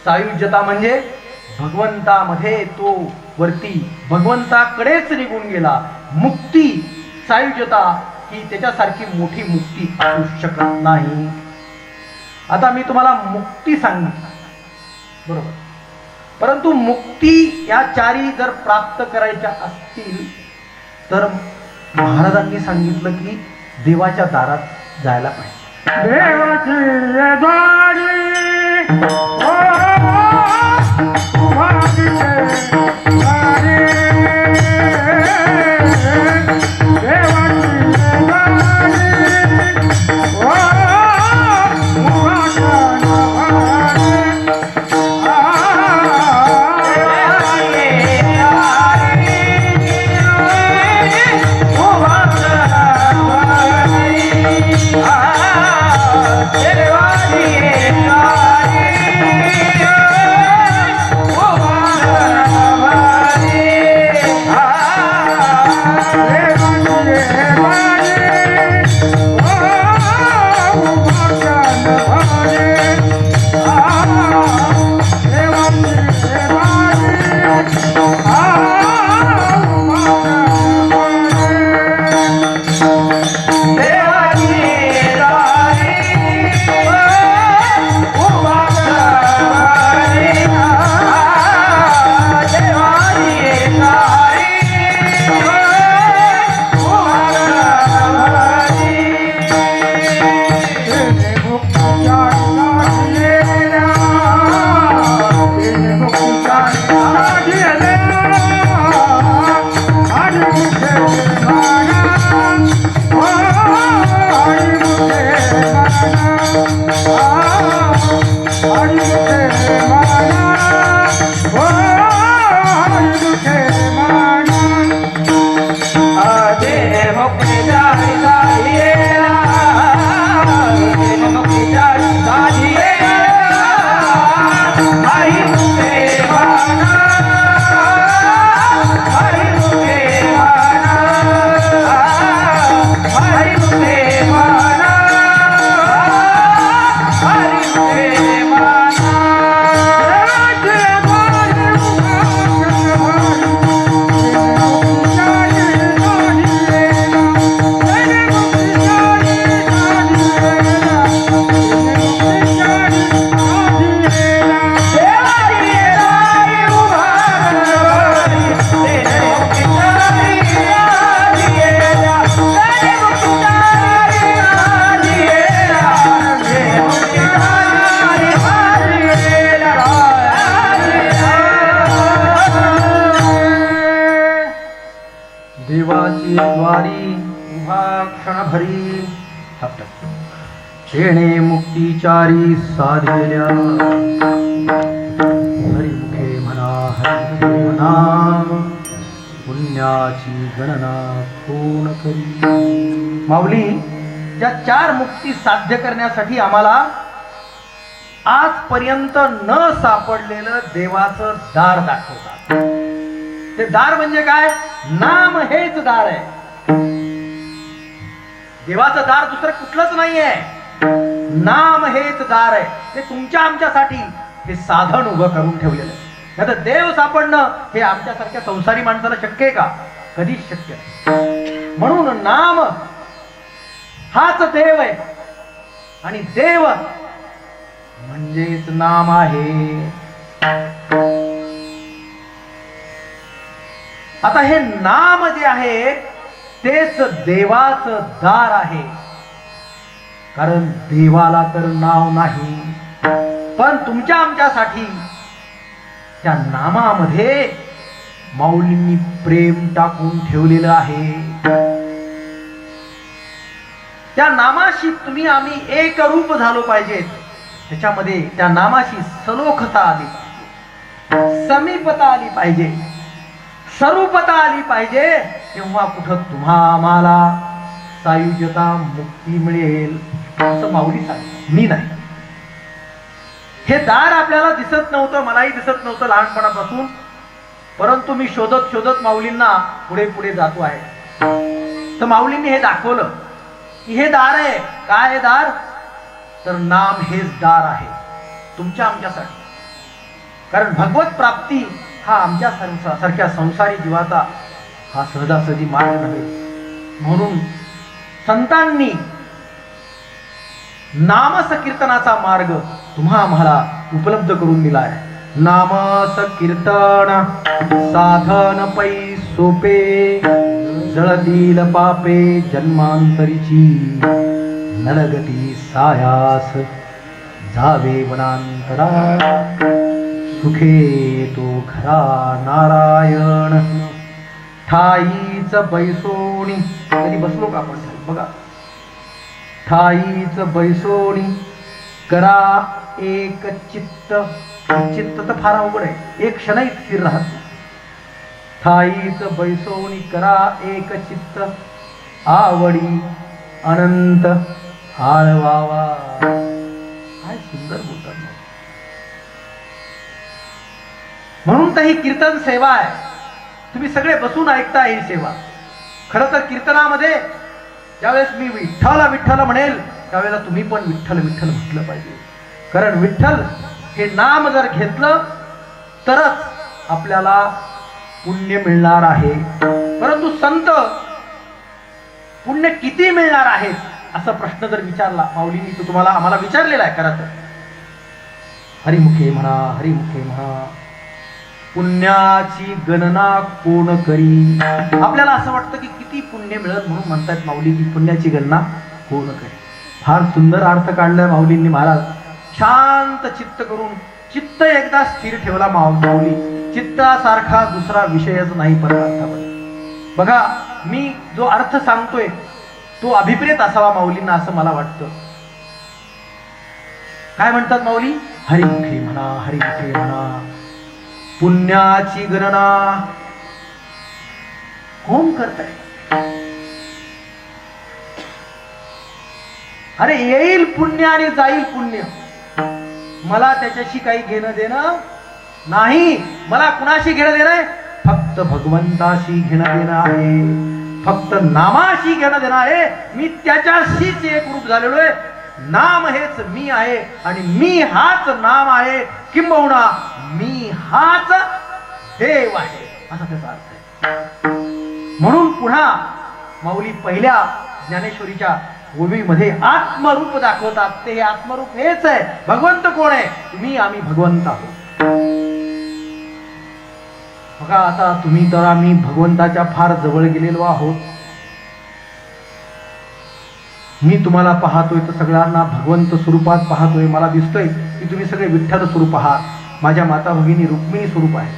सायुज्यता म्हणजे भगवंतामध्ये तो वरती भगवंताकडेच निघून गेला. मुक्ती, सायुज्यता ही त्याच्यासारखी मोठी मुक्ती असू शकत नाही. आता मी तुम्हाला मुक्ती सांगितली, बरोबर, परंतु मुक्ती या चारी जर प्राप्त करायच्या असतील तर महाराजांनी सांगितलं की देवाच्या दारात जायला पाहिजे. देवाच्या दारी Oh, तेव्हा क्षणभरी थापटत तेणे मुक्तिचारी साधलेल्या हरिमुखे म्हणा हरिमुखे म्हणा पुण्याची गणना कोण करी. माऊली, या 4 मुक्ती साध्य करण्यासाठी आम्हाला आजपर्यंत न सापडलेलं देवाचं दार दाखवतात. ते दार म्हणजे काय? नाम हेच दार आहे. देवाचं दार दुसरं कुठलंच नाहीये. नाम हेच दार आहे. ते तुमच्या आमच्यासाठी हे साधन उभं करून ठेवलेलं आहे. आता देव सापडणं हे आमच्यासारख्या संसारी माणसाला शक्य आहे का? कधीच शक्य नाही. म्हणून नाम हाच देव आहे आणि देव म्हणजेच नाम आहे. आता हे नाम जे आहे तेच देवाचं दार आहे. कारण देवाला तर नाव नाही, पण तुमच्या आमच्यासाठी त्या नामामध्ये माऊलींनी प्रेम टाकून ठेवलेलं आहे. त्या नामाशी तुम्ही आम्ही एक रूप झालो पाहिजे. त्याच्यामध्ये त्या नामाशी सलोखता आली पाहिजे, समीपता आली पाहिजे, स्वरूपता आली पाहिजे. तेव्हा कुठं तुम्हा आम्हाला सायुज्यता मुक्ती मिळेल असं माऊली सांग, मी नाही. हे दार आपल्याला दिसत नव्हतं, मलाही दिसत नव्हतं लहानपणापासून. परंतु मी शोधत शोधत माऊलींना पुढे पुढे जातो आहे. तर माऊलींनी हे दाखवलं की हे दार आहे. काय हे दार? तर नाम हेच दार आहे तुमच्या आमच्यासाठी. कारण भगवत प्राप्ती हा आमच्या सारख्या संसारी जीवाचा हा सहजासहजी मार्ग नव्हे. म्हणून संतांनी नामसकीर्तनाचा मार्ग तुम्हा आम्हाला उपलब्ध करून दिला आहे. नामसकीर्तन साधन पै सोपे जळतील पापे जन्मांतरीची नरगती सायास जावे वनांतरा सुखे तो घरा नारायण ठाईच बैसोणी. कधी बसलो का आपण? बघा, ठाईच बैसोणी करा एक चित्त. चित्त तर फार अवघड आहे, एक क्षणही स्थिर राहत. ठाईच बैसोणी करा एक चित्त आवडी अनंत आळवावा. काय सुंदर बोलतात. म्हणून तर ही कीर्तन सेवा आहे. तुम्ही सगळे बसून ऐकता ही सेवा. खरं तर कीर्तनामध्ये ज्यावेळेस मी विठ्ठल विठ्ठल म्हणेल त्यावेळेला तुम्ही पण विठ्ठल विठ्ठल म्हटलं पाहिजे. कारण विठ्ठल हे नाम जर घेतलं तरच आपल्याला पुण्य मिळणार आहे. परंतु संत पुण्य किती मिळणार आहेत असा प्रश्न जर विचारला माऊलींनी, तो तुम्हाला आम्हाला विचारलेला आहे. खरं तर हरिमुखे म्हणा हरिमुखे म्हणा पुण्याची गणना कोण करी. आपल्याला असं वाटतं की किती पुण्य मिळत म्हणून म्हणतात माऊली की पुण्याची गणना कोण करी. फार सुंदर अर्थ काढलाय माऊलींनी महाराज. शांत चित्त करून, चित्त एकदा स्थिर ठेवला माऊली, चित्तासारखा दुसरा विषयच नाही परमार्थामध्ये. बघा, मी जो अर्थ सांगतोय तो अभिप्रेत असावा माऊलींना असं मला वाटतं. काय म्हणतात माऊली? हरिमुखे म्हणा हरिमुखे म्हणा पुण्याची गणना कोण करताय? अरे येईल पुण्य आणि जाईल पुण्य, मला त्याच्याशी काही घेणं देणं नाही. मला कुणाशी घेणं देणं आहे? फक्त भगवंताशी घेणं देणं आहे, फक्त नामाशी घेणं देणं आहे. मी त्याच्याशीच एक रूप झालेलो आहे. नाम हेच मी आहे आणि मी हाच नाम आहे, किंबहुना मी हाच देव आहे असा त्याचा अर्थ आहे. म्हणून पुन्हा माऊली पहिल्या ज्ञानेश्वरीच्या ओवीमध्ये आत्मरूप दाखवतात. ते हे आत्मरूप हेच आहे. भगवंत कोण आहे? तुम्ही आम्ही भगवंत आहोत. बघा, आता तुम्ही तर आम्ही भगवंताच्या फार जवळ गेलेलो आहोत. मी तुम्हाला पाहतोय तर सगळ्यांना भगवंत स्वरूपात पाहतोय. मला दिसतोय की तुम्ही सगळे विठ्ठल स्वरूप आहात. माझ्या माता भगिनी रुक्मिणी स्वरूप आहे.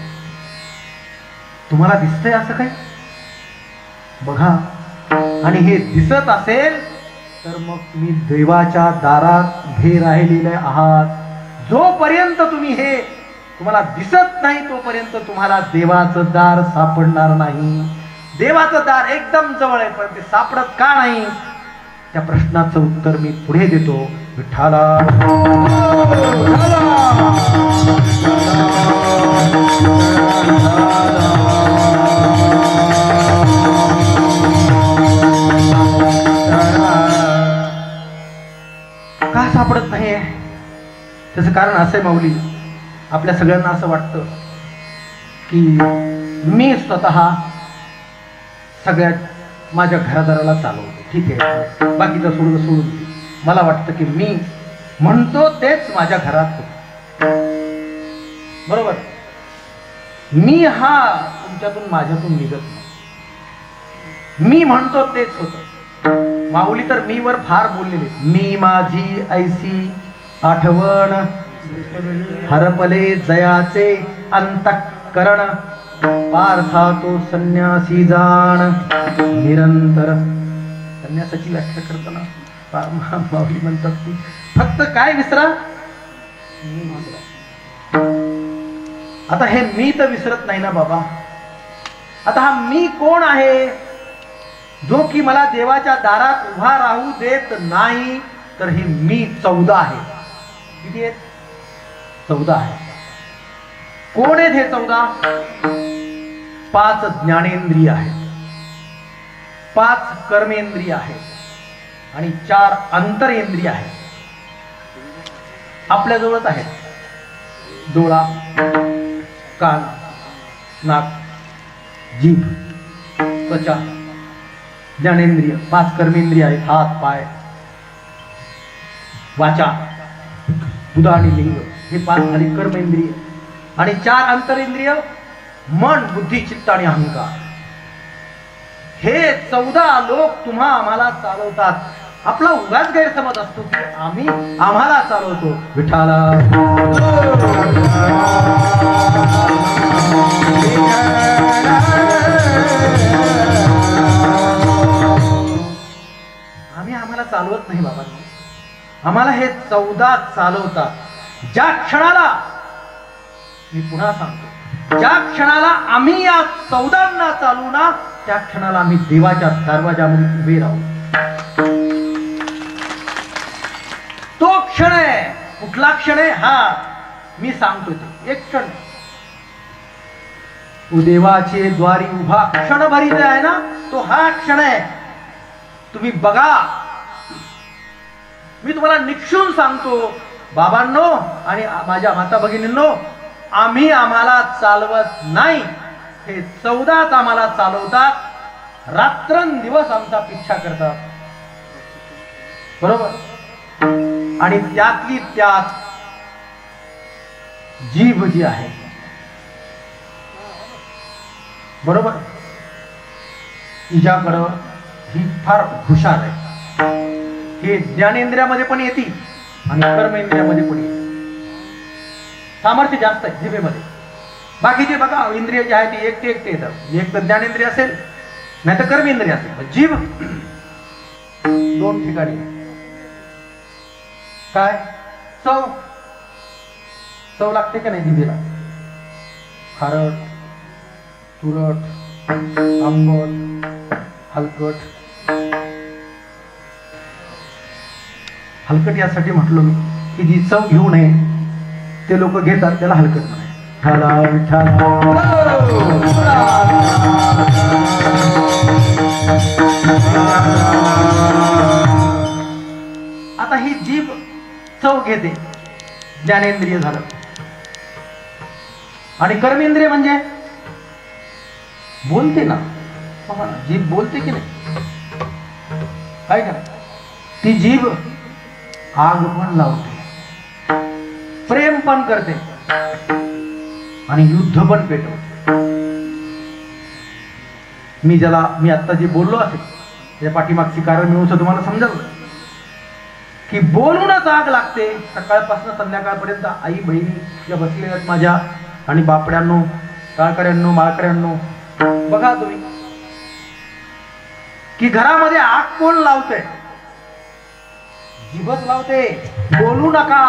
तुम्हाला दिसतंय असं काही? बघा, आणि हे दिसत असेल तर मग तुम्ही देवाच्या दारात उभे राहिलेले आहात. जोपर्यंत तुम्ही हे तुम्हाला दिसत नाही तोपर्यंत तुम्हाला देवाचं दार सापडणार नाही. देवाचं दार एकदम जवळ आहे, पण ते सापडत का नाही, त्या प्रश्नाचं उत्तर मी पुढे देतो. विठ्ठला का सापडत नाहीये? त्याचं कारण असं आहे माऊली, आपल्या सगळ्यांना असं वाटतं की मी स्वतः सगळ्यात माझ्या घरादाराला चालवतो, ठीक आहे, बाकीचं सोडून दे. मला वाटतं की मी म्हणतो तेच माझ्या घरात होतं. बरोबर, मी हा तुमच्यातून माझ्यातून निघत नाही. मी म्हणतो तेच होतं. माऊली तर मीवर फार बोललेले. मी माझी ऐसी आठवण हरपले जयाचे अंतःकरण, पार्था तो संन्यासी जाण निरंतर. संन्यासाची व्याख्या करताना माऊली म्हणतात की फक्त काय विसरा, मी विसरा. आता हे मी तर विसरत नाही ना बाबा. आता हा मी कोण आहे, जो की मला देवाच्या दारात उभा राहू देत नाही? तर हे मी 14 आहे. किती आहेत? 14 आहे. कोण आहेत हे 14? 5 ज्ञानेंद्रिय आहेत, 5 कर्मेंद्रिय आहेत आणि 4 अंतरेंद्रिय आहेत. आपल्या जवळच आहेत. डोळा, कान, नाक, जीभ, त्वचा, ज्ञानेंद्रिय. 5 कर्मेंद्रिय आहेत. हात, पाय, वाचा, बुध आणि लिंग. हे 5 झाली कर्मेंद्रिय. आणि 4 अंतरेंद्रिय, मन, बुद्धी, चित्त आणि अहंकार. हे 14 लोक आम्हाला चालवतात. आपला उगाच गैरसमज असतो की आम्हाला चालवतो. विठाला आम्हाला चालवत नाही बाबा. आम्हाला हे 14 चालवतात. ज्या क्षणाला, मी पुन्हा सांगतो, ज्या क्षणाला आम्ही या 14 चालू ना, त्या क्षणाला आम्ही देवाच्या दरवाजामध्ये उभे राहू. तो क्षण आहे. कुठला क्षण आहे? हा मी सांगतो ते एक क्षण. देवाचे द्वारी उभा क्षणभरीत आहे ना, तो हा क्षण आहे. तुम्ही बघा. मी तुम्हाला निक्षून सांगतो बाबांनो आणि माझ्या माता भगिनींनो, आम्हाला चालवत नाही. हे 14 आम्हाला चालवतात. रात्रंदिवस आमचा पिच्छा करतात. बरोबर. आणि त्यातली त्यात जीभ जी आहे, बरोबर, तिच्याकडं ही फार हुशार आहे. हे ज्ञानेंद्रियामध्ये पण येते आणि कर्मेंद्रियामध्ये पण येते. सामर्थ्य जास्त आहे जिभेमध्ये. बाकीचे बघा इंद्रिय जे आहे ते एकटे येतात. एक तर ज्ञानेंद्रिय असेल, नाही तर कर्मेंद्रिय असेल. जीभ 2 ठिकाणी. काय? चव लागते का नाही जिभेला? खारट, तुरट, आंबट, हलकट. हलकट यासाठी म्हटलं मी की जी चव घेऊ नये ते लोक घेतात, त्याला हलकट म्हणाय. आता ही जीभ चव घेते, ज्ञानेंद्रिय झालं. आणि कर्मेंद्रिय म्हणजे बोलते ना. जीभ बोलते की नाही? काय का? ती जीभ आग पण लावते, प्रेम पण करते आणि युद्ध पण पेटवते. मी आता जे बोललो असेल त्याच्या पाठीमागची कारण मिळून तुम्हाला समजलं की बोलूनच आग लागते. सकाळपासून संध्याकाळपर्यंत आई बहिणी ज्या बसलेल्या आहेत माझ्या, आणि बापड्यांनो, टाळकऱ्यांनो, माळकऱ्यांनो, बघा तुम्ही की घरामध्ये आग कोण लावते? जीभच लावते. बोलू नका,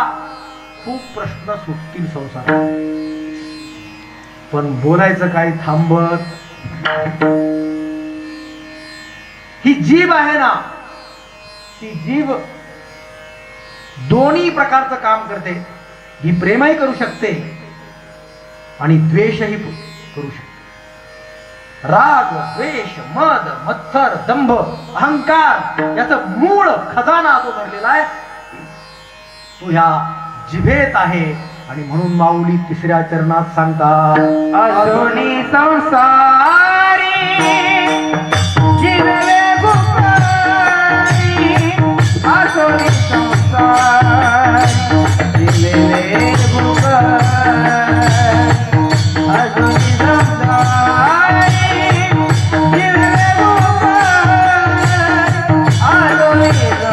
खूप प्रश्न सुटतील संसारात. पण बोलायचं काही थांबत. ही जीभ आहे ना, ती जीभ दोन्ही प्रकारचं काम करते. ही प्रेमही करू शकते आणि द्वेषही करू शकते. राग, द्वेष, मद, मत्सर, दंभ, अहंकार याचं मूळ खजाना जो भरलेला आहे तो ह्या जिभेत आहे. आणि म्हणून माऊली तिसऱ्या चरणात सांगतात, अजूनी संसारी जिरले बुकारी, अजूनी संसारी जिरले बुकारी, अजूनी संसारी जिरले बुकारी, अजूनी संसारी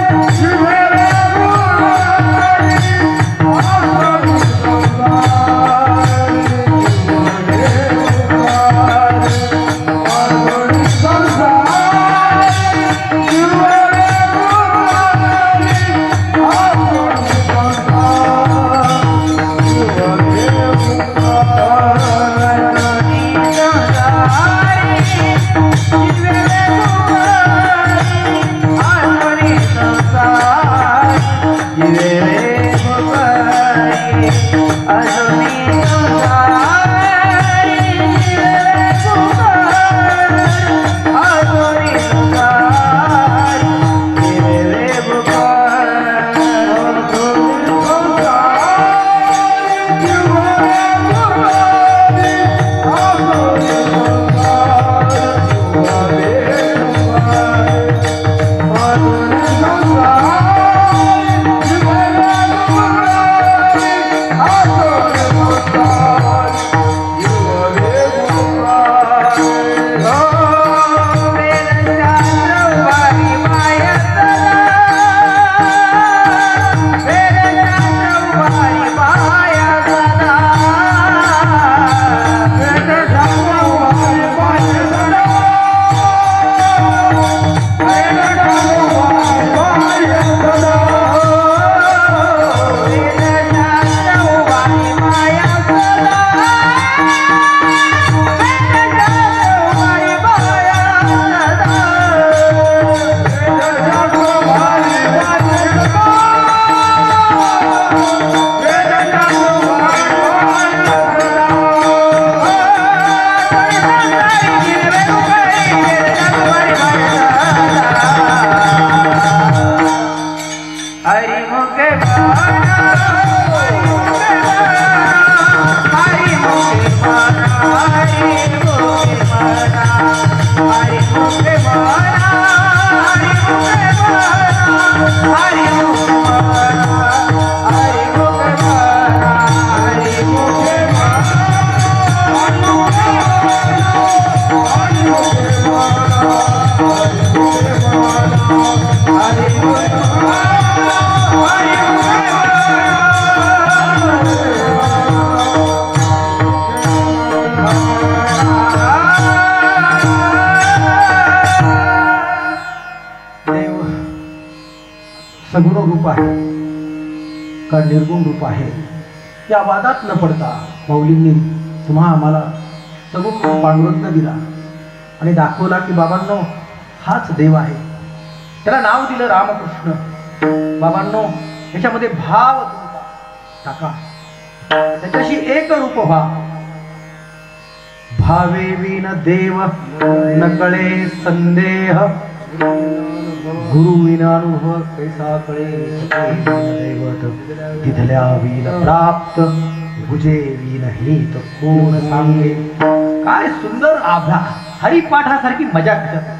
जिरले सगुण रूप आहे का निर्गुण रूप आहे या वादात न पडता माऊलींनी तुम्हा आम्हाला सगुण पांडुरंग दिला आणि दाखवला की बाबांनो हाच देव आहे. त्याला नाव दिलं रामकृष्ण. बाबांनो याच्यामध्ये भाव टाका, त्याच्याशी एक रूप व्हा. भावे विन देव नकळे संदेह, गुरु विना अनुभव कैसा कळे. दैवत तिथल्या विन प्राप्त, भुजे विन हित कोण सांगे. काय सुंदर आभा, हरिपाठासारखी मजा करत.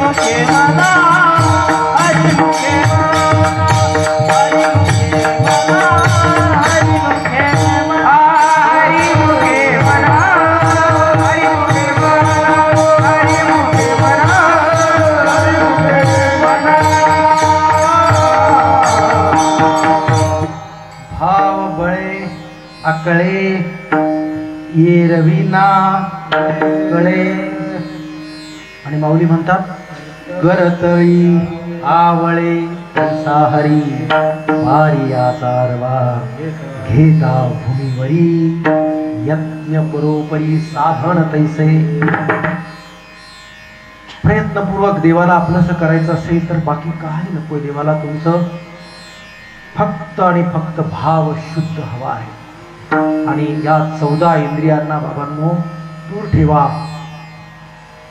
मुखे म्हणा हरी मुखे भाव बळे अकळे ये रवीना कळे. आणि माऊली म्हणतात करतळी आवळे साहरी वारिया सारवा घेता भूमीवरी यज्ञ परोपरी साधन तैसे. प्रयत्नपूर्वक देवाला आपलंसं करायचं असेल तर बाकी काही नको. देवाला तुमचं फक्त आणि फक्त भाव शुद्ध हवा आहे. आणि या 14 इंद्रियांना बाबांनो दूर ठेवा.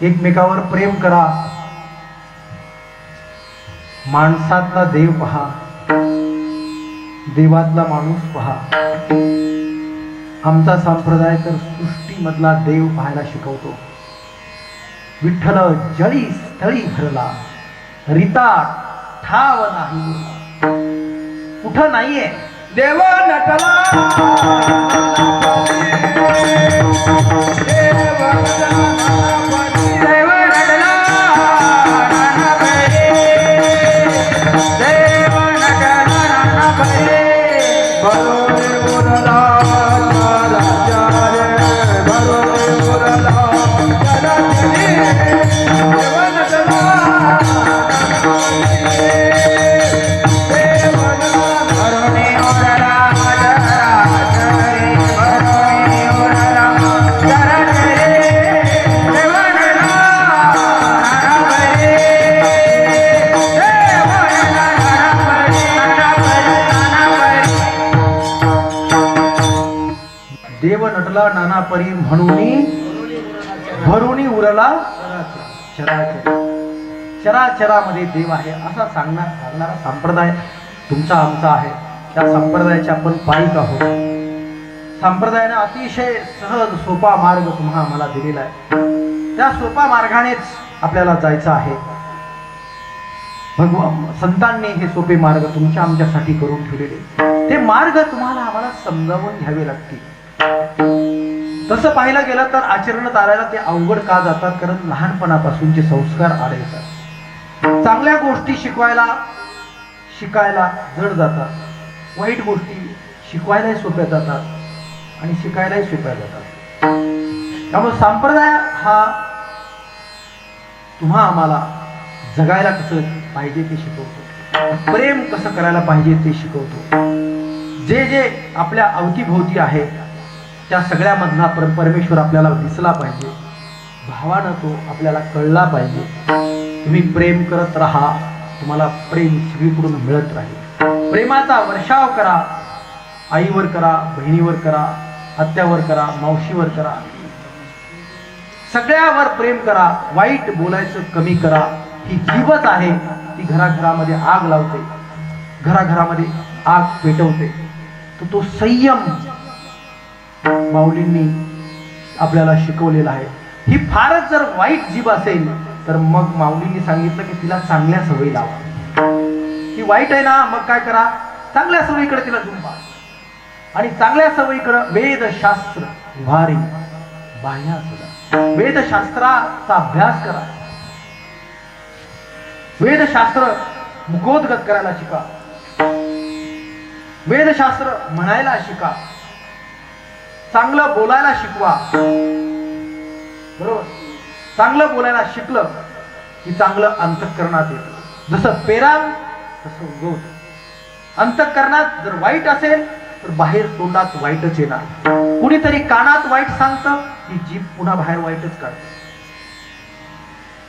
एकमेकावर प्रेम करा. माणसातला देव पहा, देवातला माणूस पहा. आमचा संप्रदाय तर सृष्टीमधला देव पाहायला शिकवतो. विठ्ठल जळी स्थळी भरला, रीता ठाव नाही. कुठं नाहीये देव नटला देव नटला देव नटला बरोबर बोलला देव नटला नाना परी म्हणून भरुणी उरला चराचर. चराचरामध्ये देव आहे असा सांगणारा संप्रदाय तुमचा आमचा आहे. त्या संप्रदायाचे आपण पायिक आहोत. संप्रदायाने अतिशय सहज सोपा मार्ग तुम्हा आम्हाला दिलेला आहे. त्या सोपा मार्गानेच आपल्याला जायचं आहे. भगवान संतांनी हे सोपे मार्ग तुमच्या आमच्यासाठी करून ठेवलेले. ते मार्ग तुम्हाला आम्हाला समजावून घ्यावे लागतील. तसं पाहायला गेलं तर आचरणात आणायला ते अवघड का जातात? कारण लहानपणापासूनचे संस्कार आढळतात. चांगल्या गोष्टी शिकायला जड जातात, वाईट गोष्टी शिकवायलाही सोप्या जातात आणि शिकायलाही सोप्या जातात. त्यामुळे संप्रदाय हा तुम्हा आम्हाला जगायला कसं पाहिजे ते शिकवतो. प्रेम कसं करायला पाहिजे ते शिकवतो. जे जे आपल्या अवतीभोवती आहे त्या सगळ्यामधला परमेश्वर आपल्याला दिसला पाहिजे. भावानं तो आपल्याला कळला पाहिजे. तुम्ही प्रेम करत राहा, तुम्हाला प्रेम सगळीकडून मिळत राहील. प्रेमाचा वर्षाव करा. आईवर करा, बहिणीवर करा, आत्यावर करा, मावशीवर करा. सगळ्यावर प्रेम करा. वाईट बोलायचं कमी करा. ही जीवच आहे, ती घराघरामध्ये आग लावते, घराघरामध्ये आग पेटवते. तर तो संयम माऊलींनी आपल्याला शिकवलेला आहे. ही फारच जर वाईट जीभ असेल तर मग माऊलींनी सांगितलं की तिला चांगल्या सवयी लावा. ही वाईट आहे ना, मग काय करा? चांगल्या सवयीकडे तिला झुंबा. आणि चांगल्या सवयीकडे वेदशास्त्र उभारी बाह्यासुद्धा. वेदशास्त्राचा अभ्यास करा. वेदशास्त्र मुखोद्गत करायला शिका. वेदशास्त्र म्हणायला शिका. चांगलं बोलायला शिकवा. बरोबर? चांगलं बोलायला शिकलं की चांगलं अंतःकरणात येतं. जसं पेराल तसं उगवतं. अंतःकरणात जर वाईट असेल तर बाहेर तोंडात वाईटच येणार. कुणीतरी कानात वाईट सांगतं की जीभ पुन्हा बाहेर वाईटच काढते.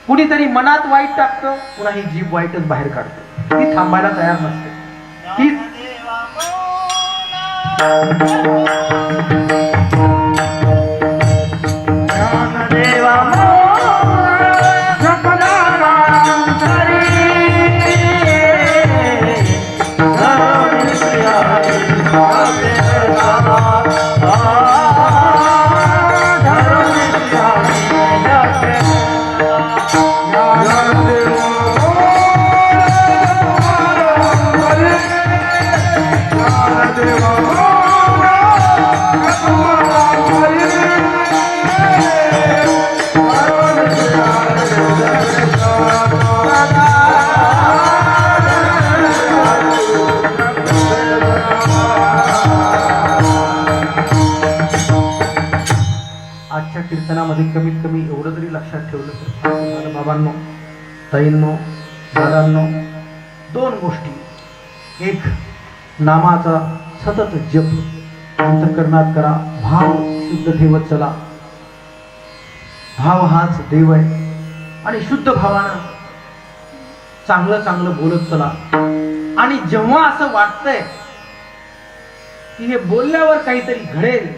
कुणीतरी मनात वाईट टाकतं, पुन्हा ही जीभ वाईटच बाहेर काढते. ती थांबायला तयार नसते. ती देवा बाबांनो, ताईंनो, दादांनो, दोन गोष्टी. एक, नामाचा सतत जप अंतःकरणात करा, भाव शुद्ध ठेवत चला. भाव हाच देव आहे आणि शुद्ध भावानं चांगलं चांगलं बोलत चला. आणि जेव्हा असं वाटतंय की हे बोलल्यावर काहीतरी घडेल,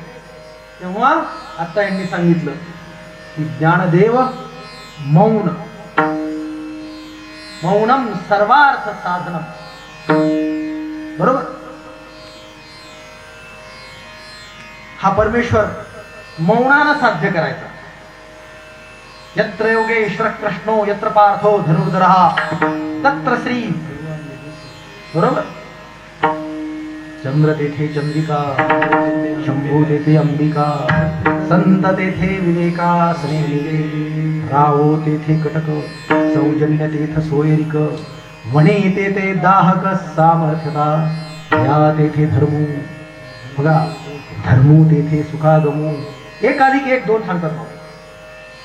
तेव्हा आता यांनी सांगितलं की ज्ञानदेव मौन, मौनम सर्वार्थ साधनम. बरोबर. हा परमेश्वर मौनानं साध्य करायचा. यत्र योगेश्वर कृष्णो यत्र पार्थो धनुर्धरः तत्र श्री. बरोबर. चंद्र तेथे चंद्रिका, शंभू तेथे अंबिका, संत तेथे विवेकासने, राहो तेथे कटक, सौजन्य तेथ सोयरिक, वने तेथे दाहक सामर्थ्यता, या तेथे धर्मू. बघा, धर्मू तेथे सुखागमू. एक अधिक एक दोन सांगतात भाऊ.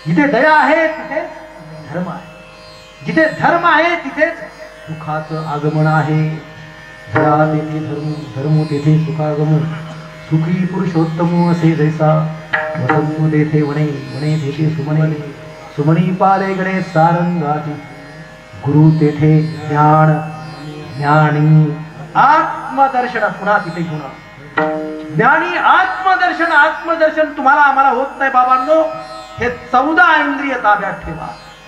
जिथे दया आहे तिथे धर्म आहे, जिथे धर्म आहे तिथेच सुखाचं आगमन आहे. दया तेथे धर्म, धर्म तेथे सुखागमू, सुखी पुरुषोत्तम असे जैसा, वसंतू तेथे वने, वने तेथे सुमने, सुमणी पाले गणे सारंगाची, गुरु तेथे ज्ञान, ज्ञानी आत्मदर्शन. पुन्हा तिथे गुण, ज्ञानी आत्मदर्शन. आत्मदर्शन तुम्हाला आम्हाला होत नाही बाबांनो. हे 14 इंद्रिय ताब्यात ठेवा.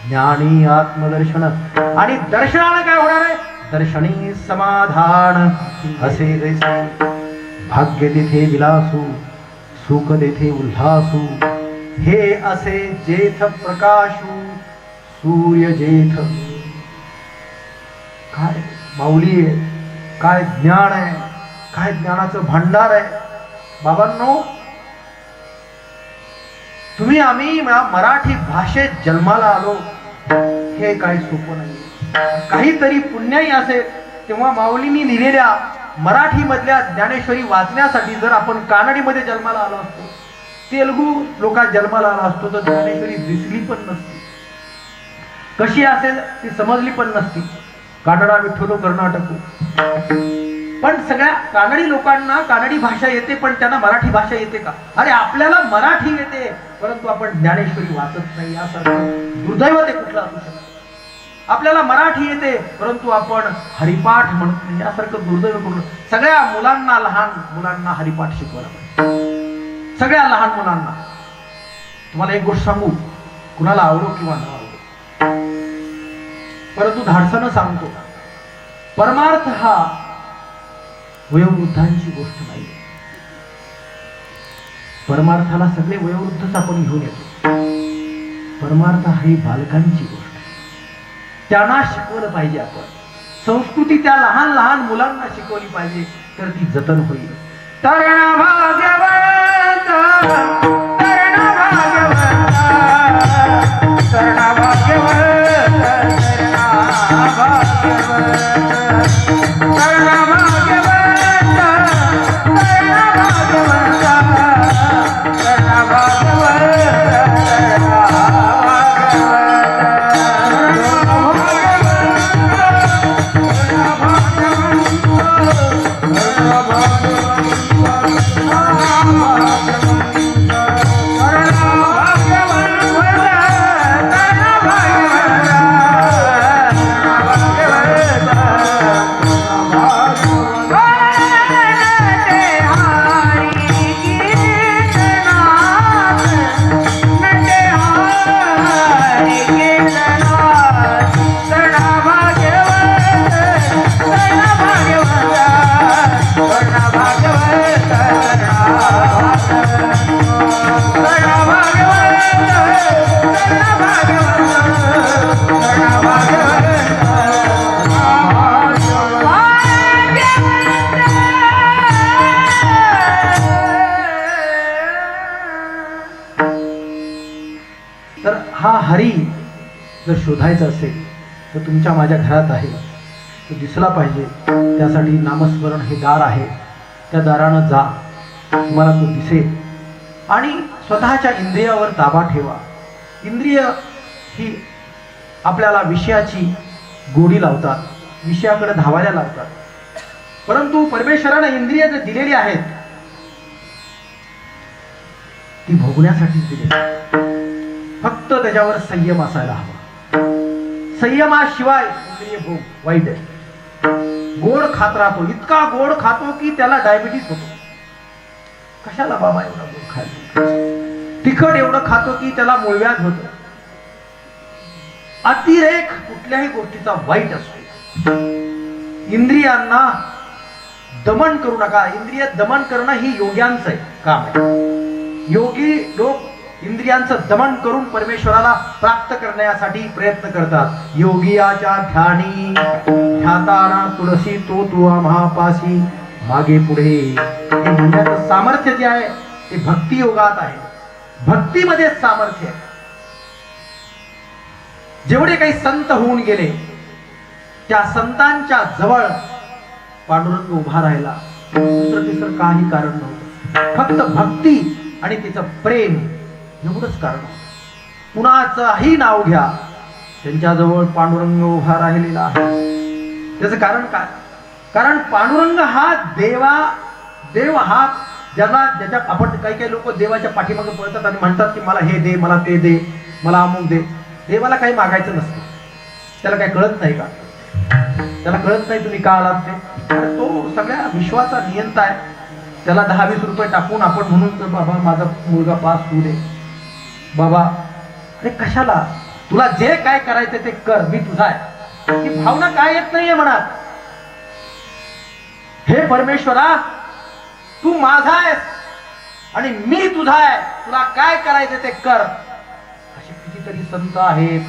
ज्ञानी आत्मदर्शन. आणि दर्शनानं काय होणार आहे? दर्शनी समाधान असे जैसे, भाग्य तेथे विलासू, सुख तेथे उल्हासू, हे असे जेथ प्रकाशू, सूर्य जेथ. काय माऊली आहे, काय ज्ञान आहे, काय ज्ञानाचं भांडार आहे बाबांनो. तुम्ही आम्ही मराठी भाषेत जन्माला आलो, हे काही सोपं नाही. काहीतरी पुण्याई असेल तेव्हा माऊलींनी लिहिलेल्या मराठी मधल्या ज्ञानेश्वरी वाचण्यासाठी जर आपण कानडीमध्ये जन्माला आलो असतो, तेलुगू लोकात जन्माला आला असतो, तर ज्ञानेश्वरी दिसली पण नसती. कशी असेल ती समजली पण नसती. कानडा विठ्ठलो कर्नाटक. पण सगळ्या कानडी लोकांना कानडी भाषा येते, पण त्यांना मराठी भाषा येते का? अरे आपल्याला मराठी येते, परंतु आपण ज्ञानेश्वरी वाचत नाही. यासारखं दुर्दैव ते कुठलं असू शकतं. आपल्याला मराठी येते, परंतु आपण हरिपाठ म्हणत नाही. यासारखं दुर्दैव कुठलं. सगळ्या मुलांना, लहान मुलांना हरिपाठ शिकवायला पाहिजे. सगळ्या लहान मुलांना. तुम्हाला एक गोष्ट सांगू, कुणाला आवडो किंवा न आवडो, परंतु धाडसानं सांगतो, परमार्थ हा वयोवृद्धांची गोष्ट नाही. परमार्थाला सगळे वयोवृद्धच आपण घेऊन येतो. परमार्थ ही बालकांची गोष्ट आहे. त्यांना शिकवलं पाहिजे आपण. संस्कृती त्या लहान लहान मुलांना शिकवली पाहिजे, तर ती जतन होईल. तरण भाग्यवंत, तरण भाग्यवंत, तरण भाग्यवंत, तरण भाग्यवंत, तर हा हरी जर शोधायचा असेल तर तुमच्या माझ्या घरात आहे, तो दिसला पाहिजे. त्यासाठी नामस्मरण हे दार आहे. त्या दारानं जा, तुम्हाला तो दिसेल. आणि स्वतःच्या इंद्रियावर ताबा ठेवा. इंद्रिय ही आपल्याला विषयाची गोडी लावतात, विषयाकडे धावायला लावतात. परंतु परमेश्वराने इंद्रिय जे दिलेली आहेत ती भोगण्यासाठीच दिली. फक्त त्याच्यावर संयम असायला हवा. संयमाशिवाय इंद्रिय भोग वाईट आहे. गोड खात राहतो, इतका गोड खातो की त्याला डायबिटीस होतो. कशाला बाबा एवढा गोड खायला? तिखट एवढं खातो की त्याला मूळव्याध होतं. अतिरेक कुठल्याही गोष्टीचा वाईट असतो. इंद्रियांना दमन करू नका. इंद्रिय दमन करणं ही योग्यांचं आहे काम आहे. योगी लोक इंद्रियांचं दमन करून परमेश्वराला प्राप्त करण्यासाठी प्रयत्न करतात. योगियाच्या ध्यानी ध्याताना तुळशी तो तू महापाशी मागे पुढे. हे म्हणण्याचं सामर्थ्य जे आहे ते भक्ती योगात आहे. भक्तीमध्ये सामर्थ्य आहे. जेवढे काही संत होऊन गेले त्या संतांच्या जवळ पांडुरंग उभा राहिला. दुसरं तिसरं काही कारण नव्हतं. फक्त भक्ती आणि तिचं प्रेम एवढंच कारण. कुणाचंही नाव घ्या, त्यांच्याजवळ पांडुरंग उभा राहिलेला आहे. त्याचं कारण काय? कारण पांडुरंग हा देव हा ज्याच्या आपण काही लोक देवाच्या पाठीमागे पळतात आणि म्हणतात की मला हे दे, मला ते दे, मला अमुक दे. देवाला काही मागायचं नसतं. त्याला काही कळत नाही का? त्याला कळत नाही तुम्ही का आलात ते? तो सगळ्या विश्वाचा नियंता आहे. त्याला 10-20 रुपये टाकून आपण म्हणून बाबा माझा मुलगा पास होऊ दे बाबा. अरे कशाला? तुला जे काय करायचं ते कर, मी तुझा आहे. ही भावना काय येत नाहीये मनात? हे परमेश्वरा तू माझा आहेस आणि मी तुझा आहे, तुला काय करायचं ते कर. असे कितीतरी संत आहेत.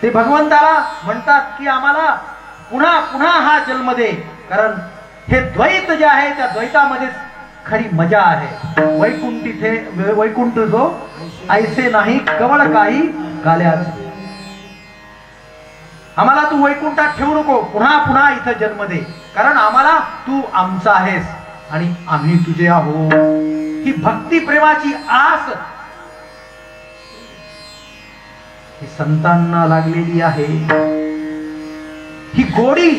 ते भगवंताला म्हणतात की आम्हाला पुन्हा पुन्हा हा जन्म दे. कारण हे द्वैत जे आहे त्या द्वैतामध्ये खरी मजा आहे. वैकुंठ जो ऐसे नाही कवळ काही गाल्याचे. आम्हाला तू वैकुंठात ठेवू नको, पुन्हा पुन्हा इथं जन्म दे. कारण आम्हाला तू आमचा आहेस आणि आम्ही तुझे आहोत. ही भक्ती प्रेमाची आस ही संतांना लागलेली आहे. ही गोडी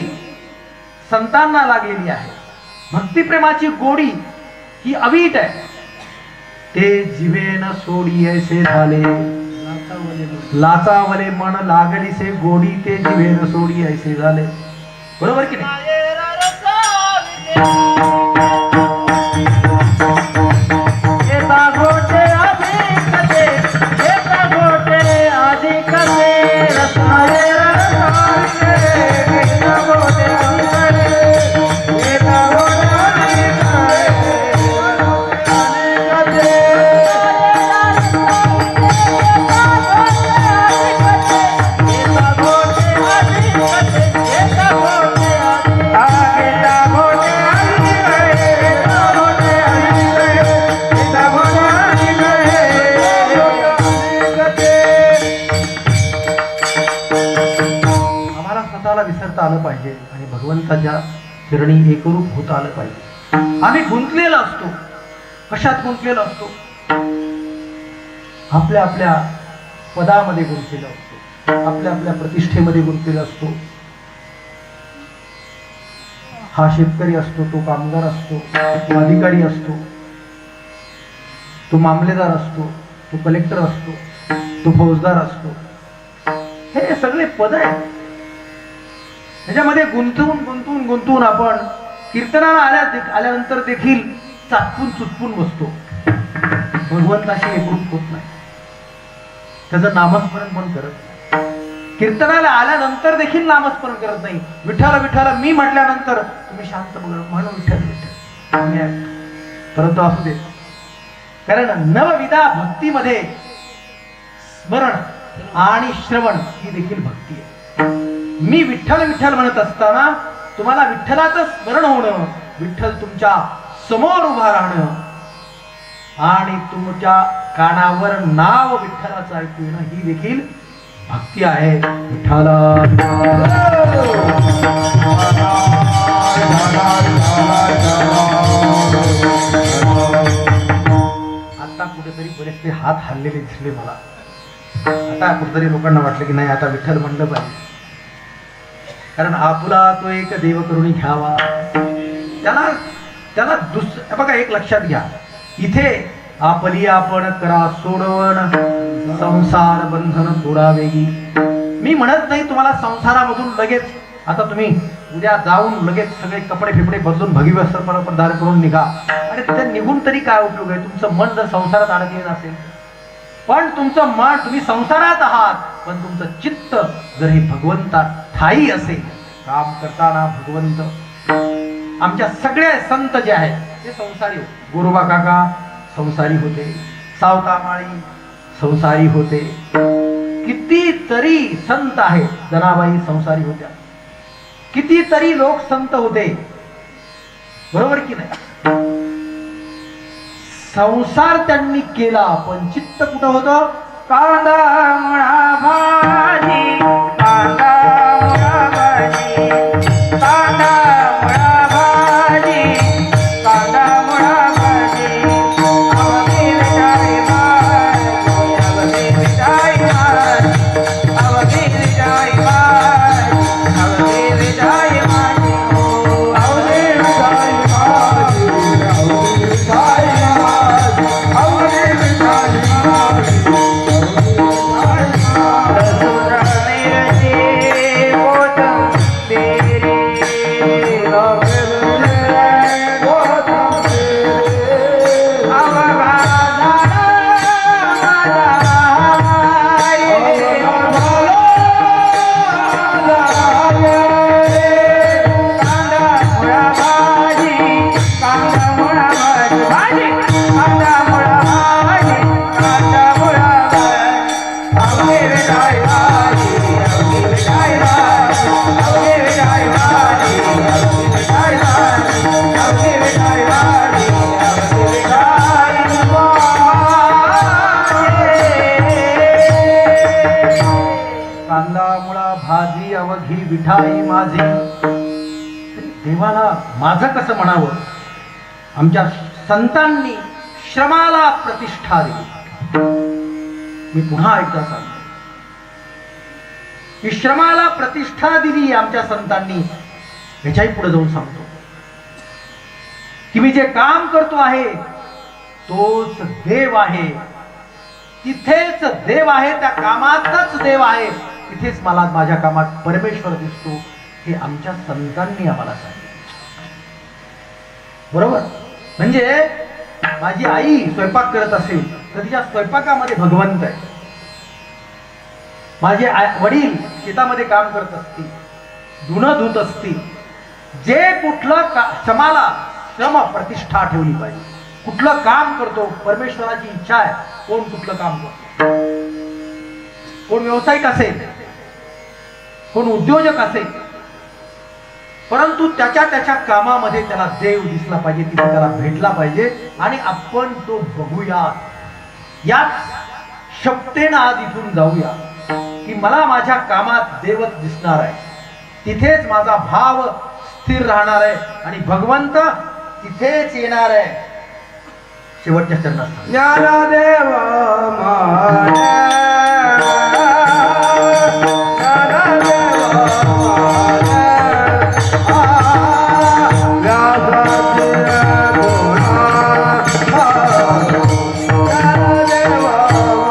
संतांना लागलेली आहे. भक्ती प्रेमाची गोडी ही अवीट आहे. ते जिवेन सोडी ऐसे झाले लाचावले मन लागली से गोडी. ते जिवेन सोडी ऐसे झाले. बरोबर की नाही? विसरता आलं पाहिजे आणि भगवंताच्या चरणी एकरूप होता आलं पाहिजे. आम्ही गुंतलेलो असतो. कशात गुंतलेलो असतो? आपल्या आपल्या पदामध्ये गुंतलेलो असतो. आपल्या आपल्या प्रतिष्ठेमध्ये गुंतलेलो असतो. हा शेतकरी असतो, तो कामगार असतो, तो अधिकारी असतो, तो मामलेदार असतो, तो कलेक्टर असतो, तो फौजदार असतो. हे सगळे पद आहेत. त्याच्यामध्ये गुंतून आपण कीर्तनाला आल्यानंतर देखील चाटपून चुटपून बसतो. भगवंताशी एकरूप होत नाही. त्याचं नामस्मरण पण करत नाही. कीर्तनाला आल्यानंतर देखील नामस्मरण करत नाही. विठ्ठल विठ्ठल मी म्हटल्यानंतर तुम्ही शांत म्हणून विठ्ठल विठ्ठल. परंतु असू दे. कारण नवविधा भक्तीमध्ये स्मरण आणि श्रवण ही देखील भक्ती आहे. मी विठ्ठल विठ्ठल म्हणत असताना तुम्हाला विठ्ठलाचं स्मरण होणं, विठ्ठल तुमच्या समोर उभा राहणं आणि तुमच्या कानावर नाव विठ्ठलाचं ऐकू येणं ही देखील भक्ती आहे. विठ्ठला आता कुठेतरी बरेचसे हात हल्लेले दिसले मला. आता कुठेतरी लोकांना वाटलं की नाही आता विठ्ठल म्हणलं पाहिजे, कारण आपुला तो एक देव करून घ्यावा. त्याला त्याला बघा एक लक्षात घ्या, इथे आपली आपण करा सोडवण, संसार बंधन तोडावेगी. मी म्हणत नाही तुम्हाला संसारामधून लगेच आता तुम्ही उद्या जाऊन लगेच सगळे कपडे फिपडे बदलून भगवी वस्त्र प्रदान करून निघा. अरे तिथे निघून तरी काय उपयोग आहे, तुमचं मन जर संसारात अडकलेलं असेल. पण तुमचं मन, तुम्ही संसारात आहात पण तुमचं चित्त जर हे भगवंतात ठाई असेल, काम करताना भगवंत. आमच्या सगळे संत जे आहेत ते संसारी होते. गोरोबा काका संसारी होते, सावता माळी संसारी होते, कितीतरी संत आहेत, जनाबाई संसारी होत्या, कितीतरी लोक संत होते, बरोबर की नाही. संसार त्यांनी केला पण चित्त कुठं होतं. कांदा मुळा भाजी, कांदा मुळा भाजी, कांदा मुळा भाजी, कांदा मुळा भाजी. अवघी विटाई भाजी, अवघी विटाई भाजी, अवघी विटाई भाजी, अवघी विटाई भाजी, हो अवघी विटाई भाजी, अवघी विटाई भाजी, अवघी विटाई भाजी. कांदा मुळा भाजी अवघी विठाई माझी. देवाला माझं कसं म्हणावं. आमच्या संतांनी श्रमाला प्रतिष्ठा दिली. मी पुन्हा एकदा सांगतो की श्रमाला प्रतिष्ठा दिली आमच्या संतांनी. ह्याच्याही पुढे जाऊन सांगतो की मी जे काम करतो आहे तोच देव आहे, तिथेच देव आहे, त्या कामातच देव आहे, तिथेच मला माझ्या कामात परमेश्वर दिसतो. हे आमच्या संतांनी आम्हाला सांगितलं, बरोबर. म्हणजे माझी आई स्वयंपाक करत असेल तर तिच्या स्वयंपाकामध्ये भगवंत आहे. माझे वडील शेतामध्ये काम करत असतील, धुणं धुत असतील, जे कुठलं श्रमाला श्रम प्रतिष्ठा ठेवली पाहिजे. कुठलं काम करतो परमेश्वराची इच्छा आहे. कोण कुठलं काम करतो, कोण व्यावसायिक असेल, कोण उद्योजक असेल, परंतु त्याच्या त्याच्या कामामध्ये त्याला देव दिसला पाहिजे, तिथे त्याला भेटला पाहिजे. आणि आपण तो बघूया, याच शक्तीनं आज इथून जाऊया की मला माझ्या कामात देवच दिसणार आहे, तिथेच माझा भाव स्थिर राहणार आहे आणि भगवंत तिथेच येणार आहे. शेवटच्या चरणात ज्ञानदेव माया, ज्ञानदेव माया, व्यासाचे गुणा, ज्ञानदेव माया, ज्ञानदेव माया,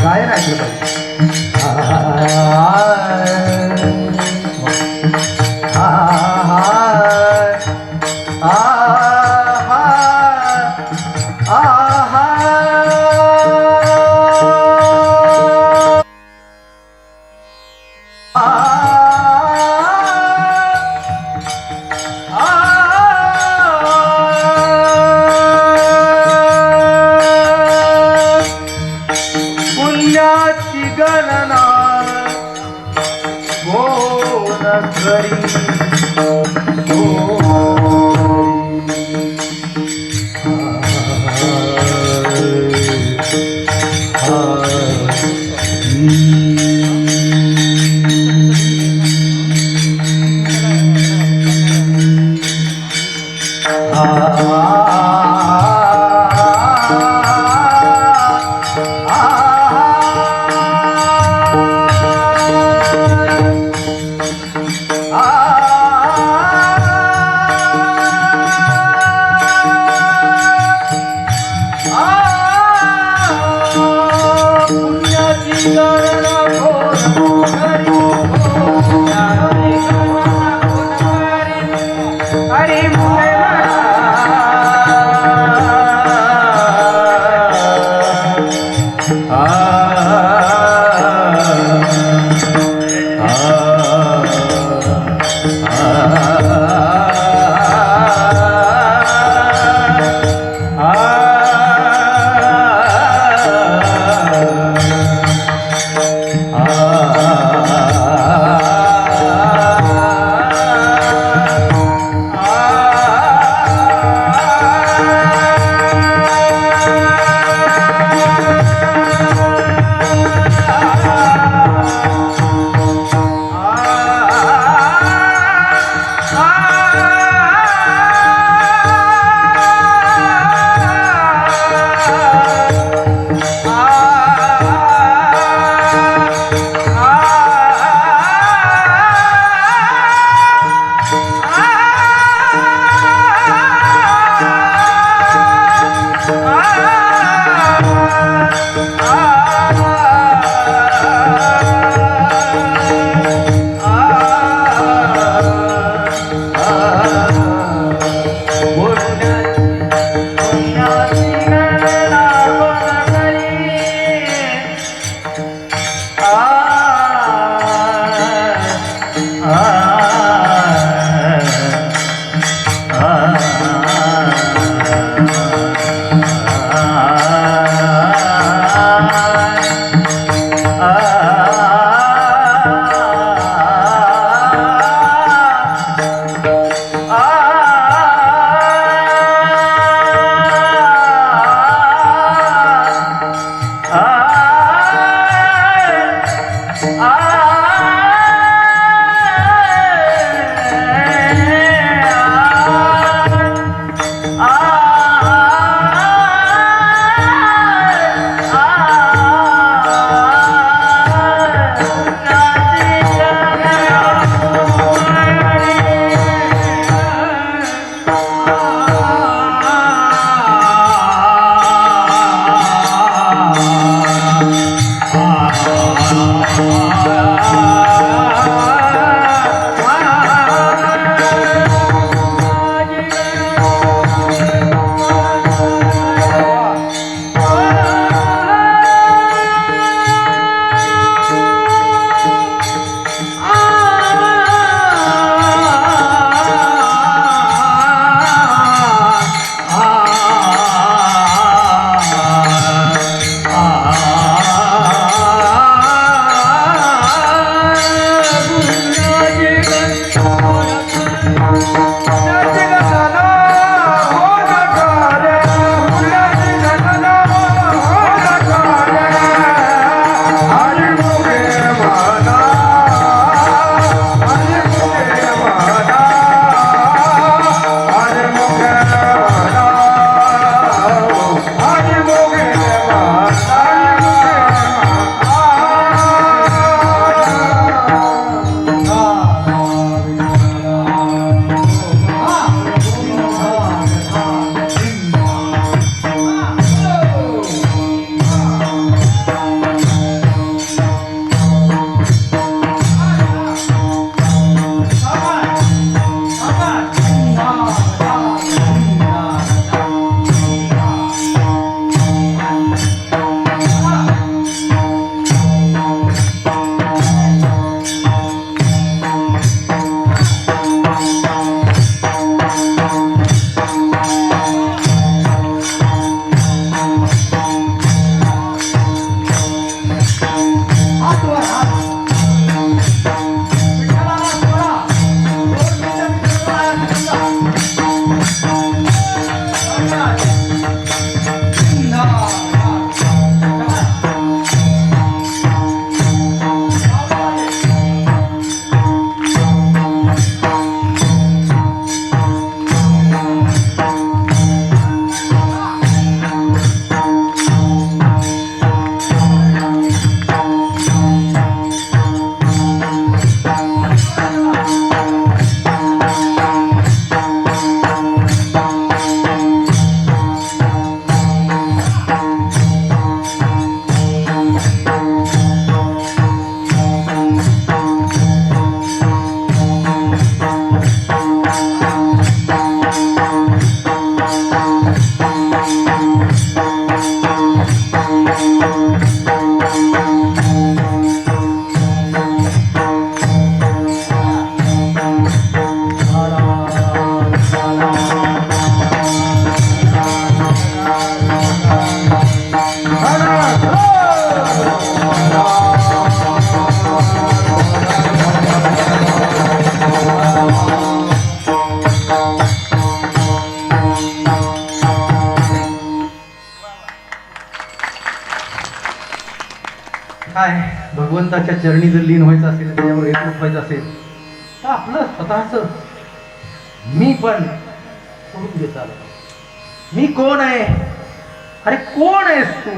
गायन ऐकलं पाहिजे. पुण्याची गणना गोन करी भगवंताच्या चरणी जर लीन व्हायचं असेल, त्याच्यावर एकरूप व्हायचं असेल, तर आपलं स्वतःच मी पण सोडून देत आलं. मी कोण आहे? अरे कोण आहेस तू?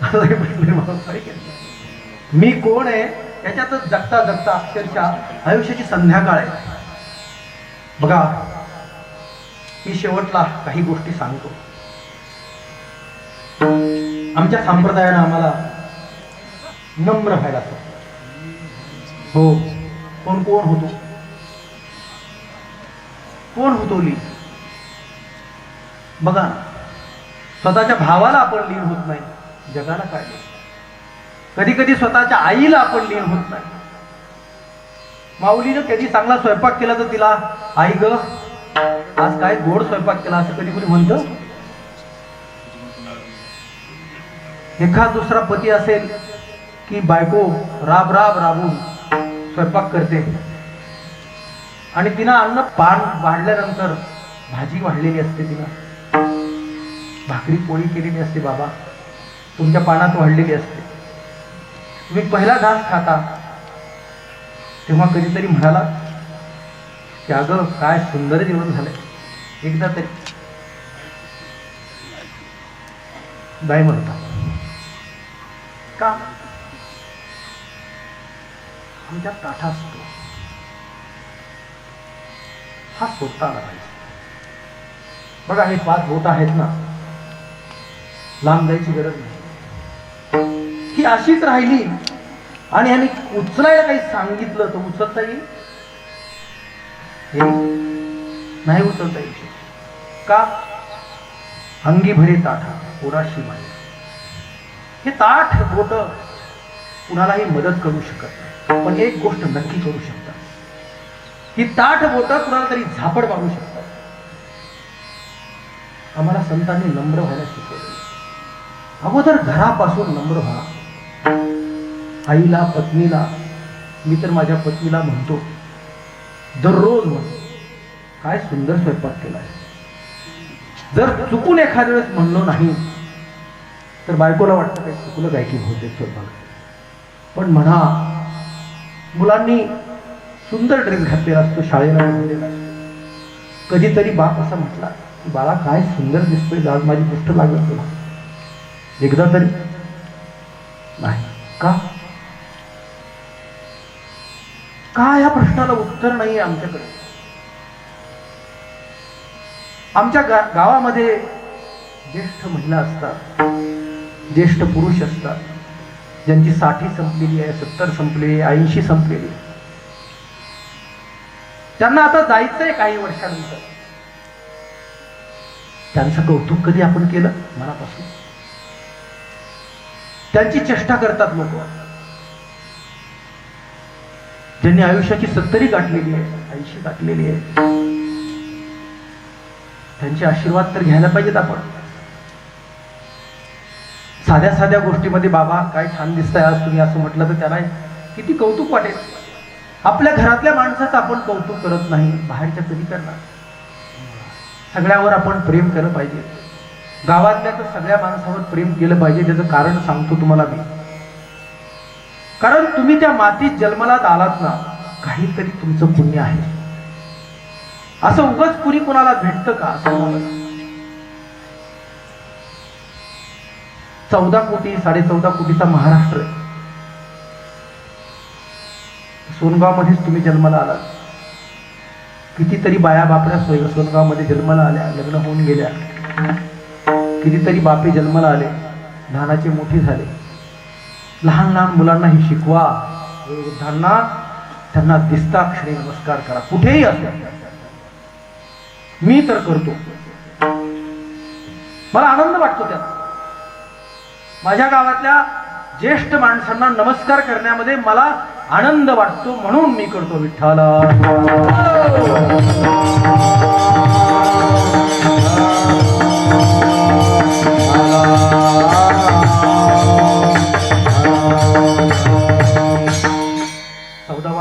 असं हे प्रश्न निर्माण होतो की नाही? मी कोण आहे त्याच्यातच जगता जगता अक्षरशः आयुष्याची संध्याकाळ आहे. बघा, मी शेवटला काही गोष्टी सांगतो. आमच्या संप्रदायानं आम्हाला नम्र व्हायला सांगतो. हो, कोण कोण होतो? कोण होतो लीन? बघा ना, स्वतःच्या भावाला आपण लीन होत नाही, जगाला काय? कधी कधी स्वतःच्या आईला आपण लीन होत नाही. माऊलीनं कधी चांगला स्वयंपाक केला तर तिला, आई ग आज काय गोड स्वयंपाक केला, असं कधी कोणी म्हणतं? एखाद दुसरा पती असेल की बायको राब राब राबून स्वयंपाक करते आणि तिनं अन्न पान वाढल्यानंतर भाजी वाढलेली असते, तिनं भाकरी पोळी केलेली असते, बाबा तुमच्या पानात वाढलेली असते. तुम्ही पहिला घास खाता तेव्हा कधीतरी म्हणाला की अगं काय सुंदर जेवण झालंय, एकदा तरी? नाही म्हणता का? आमच्या ताठा असतो हा सोडता आला पाहिजे. बघा, हे 5 बोट आहेत ना, लांब जायची गरज नाही. ही अशीच राहिली आणि ह्यांनी उचलायला काही सांगितलं तर उचलता येईल? नाही उचलता येईल. का? अंगी भरे ताठा पोराशी माया. हे ताठ बोट कुणालाही मदत करू शकत नाही, पण एक गोष्ट नक्की करू शकतात, ही ताठ बोट कुणाला तरी झापड मारू शकतात. आम्हाला संतांनी नम्र व्हायला शिकवलं. अगोदर घरापासून नम्र व्हा. आईला, पत्नीला, मी तर माझ्या पत्नीला म्हणतो दररोज म्हण, काय सुंदर स्वयंपाक केलाय. जर चुकून एखाद्या वेळेस म्हणलो नाही तर बायकोला वाटतं काही चुकलं काय की बहुतेक स्वयंपाक, पण म्हणा. मुलांनी सुंदर ड्रेस घातलेला असतो, शाळेला घातलेला असतो, कधीतरी बाप असा म्हटला की बाळा काय सुंदर दिसतोय, आज माझी गोष्ट लागत तुला, एकदा तरी? नाही. का? का या प्रश्नाला उत्तर नाही आमच्याकडे. आमच्या गावामध्ये ज्येष्ठ महिला असतात, ज्येष्ठ पुरुष असतात, ज्यांची 60 संपलेली आहे, 70 संपलेली आहे, 80 संपलेली आहे. त्यांना आता जायचंय काही वर्षानंतर. त्यांचं कौतुक कधी आपण केलं मनापासून? त्यांची चेष्टा करतात लोक, ज्यांनी आयुष्याची 70 गाठलेली आहे, 80 गाठलेली आहे. त्यांचे आशीर्वाद तर घ्यायला पाहिजेत आपण. साध्या साध्या गोष्टीमध्ये बाबा काय छान दिसतंय आज तुम्ही असं म्हटलं तर त्याला किती कौतुक वाटेल. आपल्या घरातल्या माणसाचं आपण कौतुक करत नाही, बाहेरच्या कधी करणार? सगळ्यावर आपण प्रेम केलं पाहिजे. गावातल्या तर सगळ्या माणसावर प्रेम केलं पाहिजे. त्याचं कारण सांगतो तुम्हाला मी. कारण तुम्ही त्या मातीत जन्माला आलात ना, काहीतरी तुमचं पुण्य आहे. असं उगाच कुणी कोणाला भेटतं का? असं मला 14 कोटी 14.5 कोटीचा महाराष्ट्र आहे. सोनगाव मध्येच तुम्ही जन्माला आलात. कितीतरी बाया बापड्या सोनगाव मध्ये जन्माला आल्या, लग्न होऊन गेल्या. कितीतरी बापे जन्माला आले, लहानाचे मोठे झाले. लहान लहान मुलांना ही शिकवा, वृद्धांना त्यांना दिसता क्षणी नमस्कार करा, कुठेही असो. मी तर करतो, मला आनंद वाटतो त्यात. माझ्या गावातल्या ज्येष्ठ माणसांना नमस्कार करण्यामध्ये मला आनंद वाटतो, म्हणून मी करतो. विठ्ठला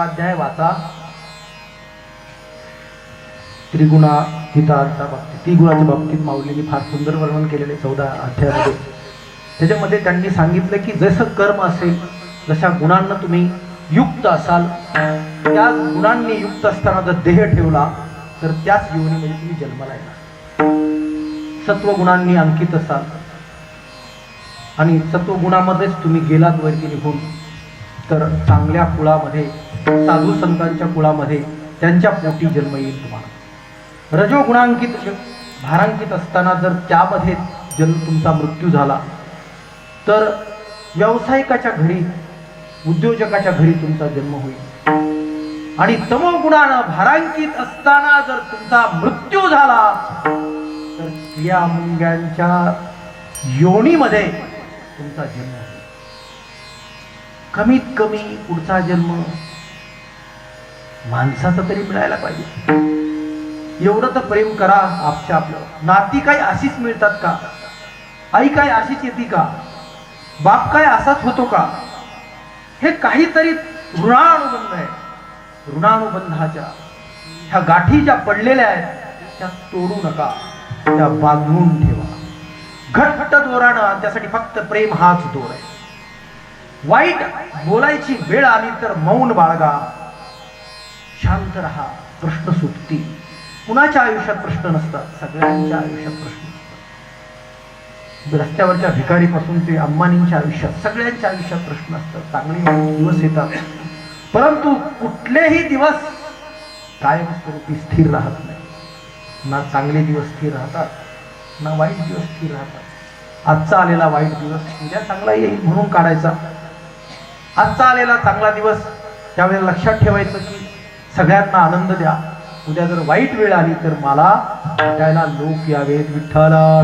अध्याय वाचा. त्रिगुणातीताच्या बाबतीत, त्रिगुणाच्या बाबतीत माऊलींनी फार सुंदर वर्णन केलेले 14 अध्यायामध्ये. त्याच्यामध्ये त्यांनी सांगितलं की जसं कर्म असेल जशा गुणांना तुम्ही युक्त असाल, त्याच गुणांनी युक्त असताना जर देह ठेवला तर त्याच योनीमध्ये तुम्ही जन्माला येणार. सत्वगुणांनी अंकित असाल आणि सत्वगुणामध्येच तुम्ही गेलात वरती निघून, तर चांगल्या कुळामध्ये, साधू संतांच्या कुळामध्ये त्यांच्या पोटी जन्म येईल तुम्हाला. रजोगुणांकित भारांकित असताना जर त्यामध्ये तुमचा मृत्यू झाला तर व्यावसायिकाच्या घरी, उद्योजकाच्या घरी तुमचा जन्म होईल. आणि तमोगुणानं भारांकित असताना जर तुमचा मृत्यू झाला तर स्त्रिया मुंग्यांच्या योनीमध्ये तुमचा जन्म होईल. कमीत कमी पुढचा जन्म माणसाचा तरी मिळायला पाहिजे. एवढं तर प्रेम करा आपच्या आपलं. नाती काही अशीच मिळतात का? आई काय अशीच येते का? बाप काय असाच होतो का? हे काहीतरी ऋणानुबंध आहे. ऋणानुबंधाच्या ह्या गाठी ज्या पडलेल्या आहेत त्या तोडू नका, त्या बांधून ठेवा घट्ट दोरानं. त्यासाठी फक्त प्रेम हाच दोर आहे. वाईट बोलायची वेळ आली तर मौन बाळगा, शांत रहा, प्रश्न सुटतील. कुणाच्या आयुष्यात प्रश्न नसतात, सगळ्यांच्या आयुष्यात प्रश्न असतात. रस्त्यावरच्या भिकारीपासून ते अंबानींच्या आयुष्यात, सगळ्यांच्या आयुष्यात प्रश्न असतात. चांगले दिवस येतात, परंतु कुठलेही दिवस कायमस्वरूपी स्थिर राहत नाही. ना चांगले दिवस स्थिर राहतात, ना वाईट दिवस स्थिर राहतात. आजचा आलेला वाईट दिवस उद्या चांगला येईल म्हणून काढायचा. आजचा आलेला चांगला दिवस त्यावेळेला लक्षात ठेवायचं की सगळ्यांना आनंद द्या. उद्या जर वाईट वेळ आली तर मला भेटायला लोक यावेत. विठ्ठला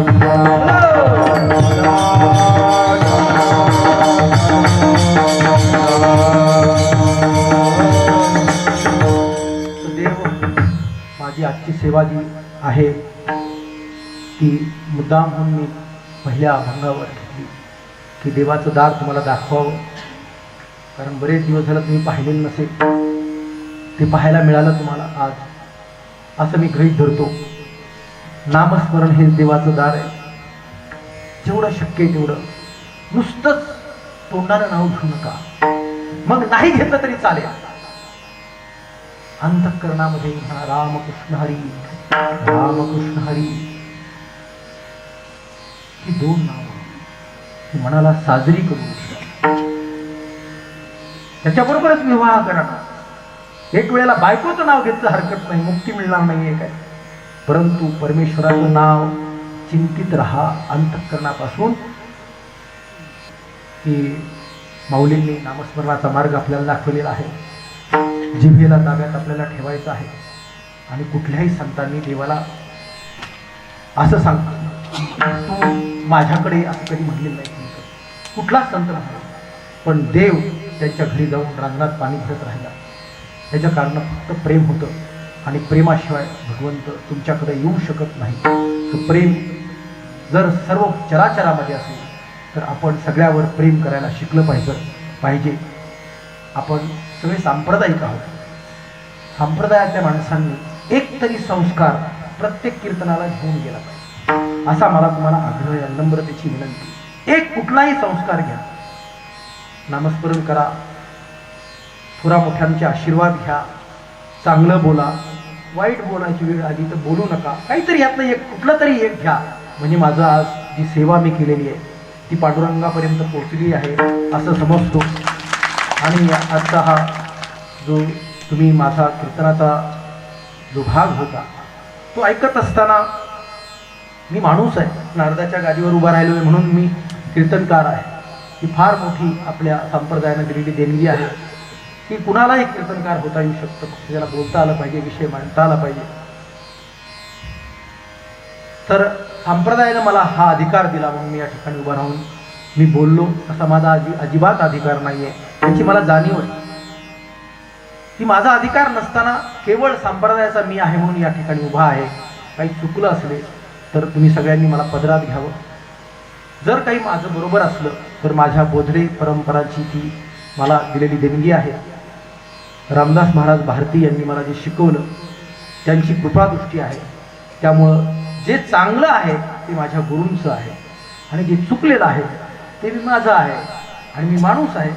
देव, माझी आजची सेवा जी आहे ती मुद्दाम म्हणून मी पहिल्या अभंगावर घेतली की देवाचं दार तुम्हाला दाखवावं. कारण बरेच दिवस झालं तुम्ही पाहिलेलं नसेल, ते पाहायला मिळालं तुम्हाला आज, असं मी गृहीत धरतो. नामस्मरण हे देवाचं दार आहे. जेवढं शक्य आहे तेवढं नुसतंच तोंडानं नाव घेऊ नका, मग नाही घेतलं तरी चालेल. अंतःकरणामध्ये म्हणा रामकृष्ण हरी, रामकृष्ण हरी. ही दोन नाव मनाला साजरी करू. त्याच्याबरोबरच विवाह करा. एक वेळेला बायकोचं नाव घेतलं हरकत नाही, मुक्ती मिळणार नाहीये काय, परंतु परमेश्वराचं नाव चिंतित राहा अंतःकरणापासून. की माऊलींनी नामस्मरणाचा मार्ग आपल्याला दाखवलेला आहे. जिभेला ताब्यात आपल्याला ठेवायचं आहे. आणि कुठल्याही संतांनी देवाला असं सांगतो तू माझ्याकडे असं कधी म्हणलेलं नाही. कुठलाच संत नाही, पण देव त्यांच्या घरी जाऊन रांगणात पाणी भरत राहिला. त्याच्या कारण फक्त प्रेम होतं. आणि प्रेमाशिवाय भगवंत तुमच्याकडे येऊ शकत नाही. तर प्रेम जर सर्व चराचरामध्ये असेल तर आपण सगळ्यावर प्रेम करायला शिकलं पाहिजे. आपण सगळे सांप्रदायिक आहोत. संप्रदायातल्या माणसांनी एक तरी संस्कार प्रत्येक कीर्तनाला घेऊन गेला पाहिजे, असा मला तुम्हाला आग्रह आहे, नम्रतेची विनंती. एक कुठलाही संस्कार घ्या, नामस्मरण करा, थोरा मोठ्यांचे आशीर्वाद घ्या, चांगलं बोला. वाईट बोलायची वेळ आली तर बोलू नका. काहीतरी यातलं एक कुठलं तरी एक घ्या. म्हणजे माझं आज जी सेवा मी केलेली आहे ती पांडुरंगापर्यंत पोहोचली आहे असं समजतो. आणि आजचा हा जो तुम्ही माझा कीर्तनाचा जो भाग होता तो ऐकत असताना मी माणूस आहे, नारदाच्या गादीवर उभा राहिलो आहे म्हणून मी कीर्तनकार आहे. ही फार मोठी आपल्या संप्रदायाने दिलेली देणगी आहे की कुणालाही कीर्तनकार होता येऊ शकतं, त्याला बोलता आलं पाहिजे, विषय मांडता आला पाहिजे. तर संप्रदायाने मला हा अधिकार दिला म्हणून मी या ठिकाणी उभा राहून मी बोललो. असा माझा अजिबात अधिकार नाही आहे, याची मला जाणीव आहे. की माझा अधिकार नसताना केवळ संप्रदायाचा मी आहे म्हणून या ठिकाणी उभा आहे. काही चुकलं असले तर तुम्ही सगळ्यांनी मला पदरात घ्यावं. जर काही माझं बरोबर असलं तर माझ्या बोधडे परंपराची ती मला दिलेली देणगी आहे. रामदास महाराज भारती यांनी मला जे शिकवलं त्यांची कृपादृष्टी आहे. त्यामुळं जे चांगलं आहे ते माझ्या गुरूंचं आहे आणि जे चुकलेलं आहे ते मी माझं आहे आणि मी माणूस आहे.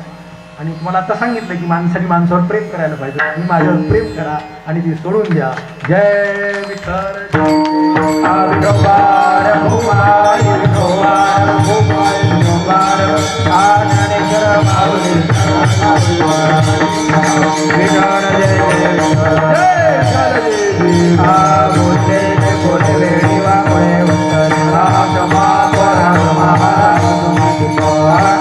आणि तुम्हाला आता सांगितलं की माणसाने माणसावर प्रेम करायला पाहिजे. तुम्ही माझ्यावर प्रेम करा आणि ती सोडून द्या. जय विठ्ठल. विठोबार भोपाळ विठोबार भोपाळ विठोबार ज्ञानेश्वर माऊली विठ्ठल जय बोलले बोले वेळी वामुळे क्षमा करा महाराज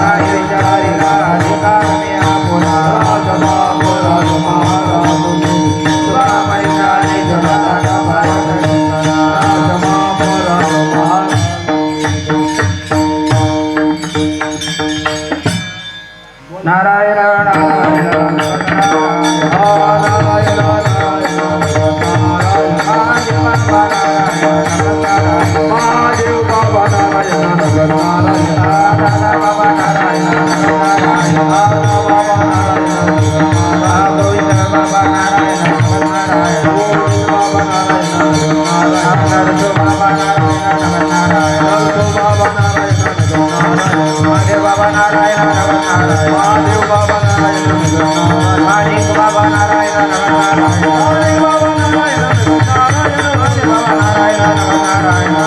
नाही विचारी अधिकार मी आपला क्षमा करा महाराज मैदानी जगाला नारायण नारायण महादेव बाबा नारायण बाबा नारायण बाबा गोविंद बाबा नारायण नारायण बाबा नारायण बाबा नारायण बाबा नारायण महादेव बाबा नारायण महादेव बाबा नारायण माणिक बाबा नारायण नारायण बाबा नारायण नारायण बाबा नारायण नारायण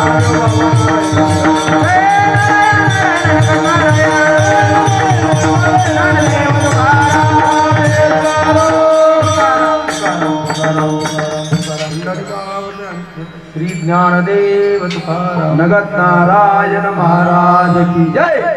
श्री ज्ञानदेव तुकाराम नगत नारायण महाराज की जय.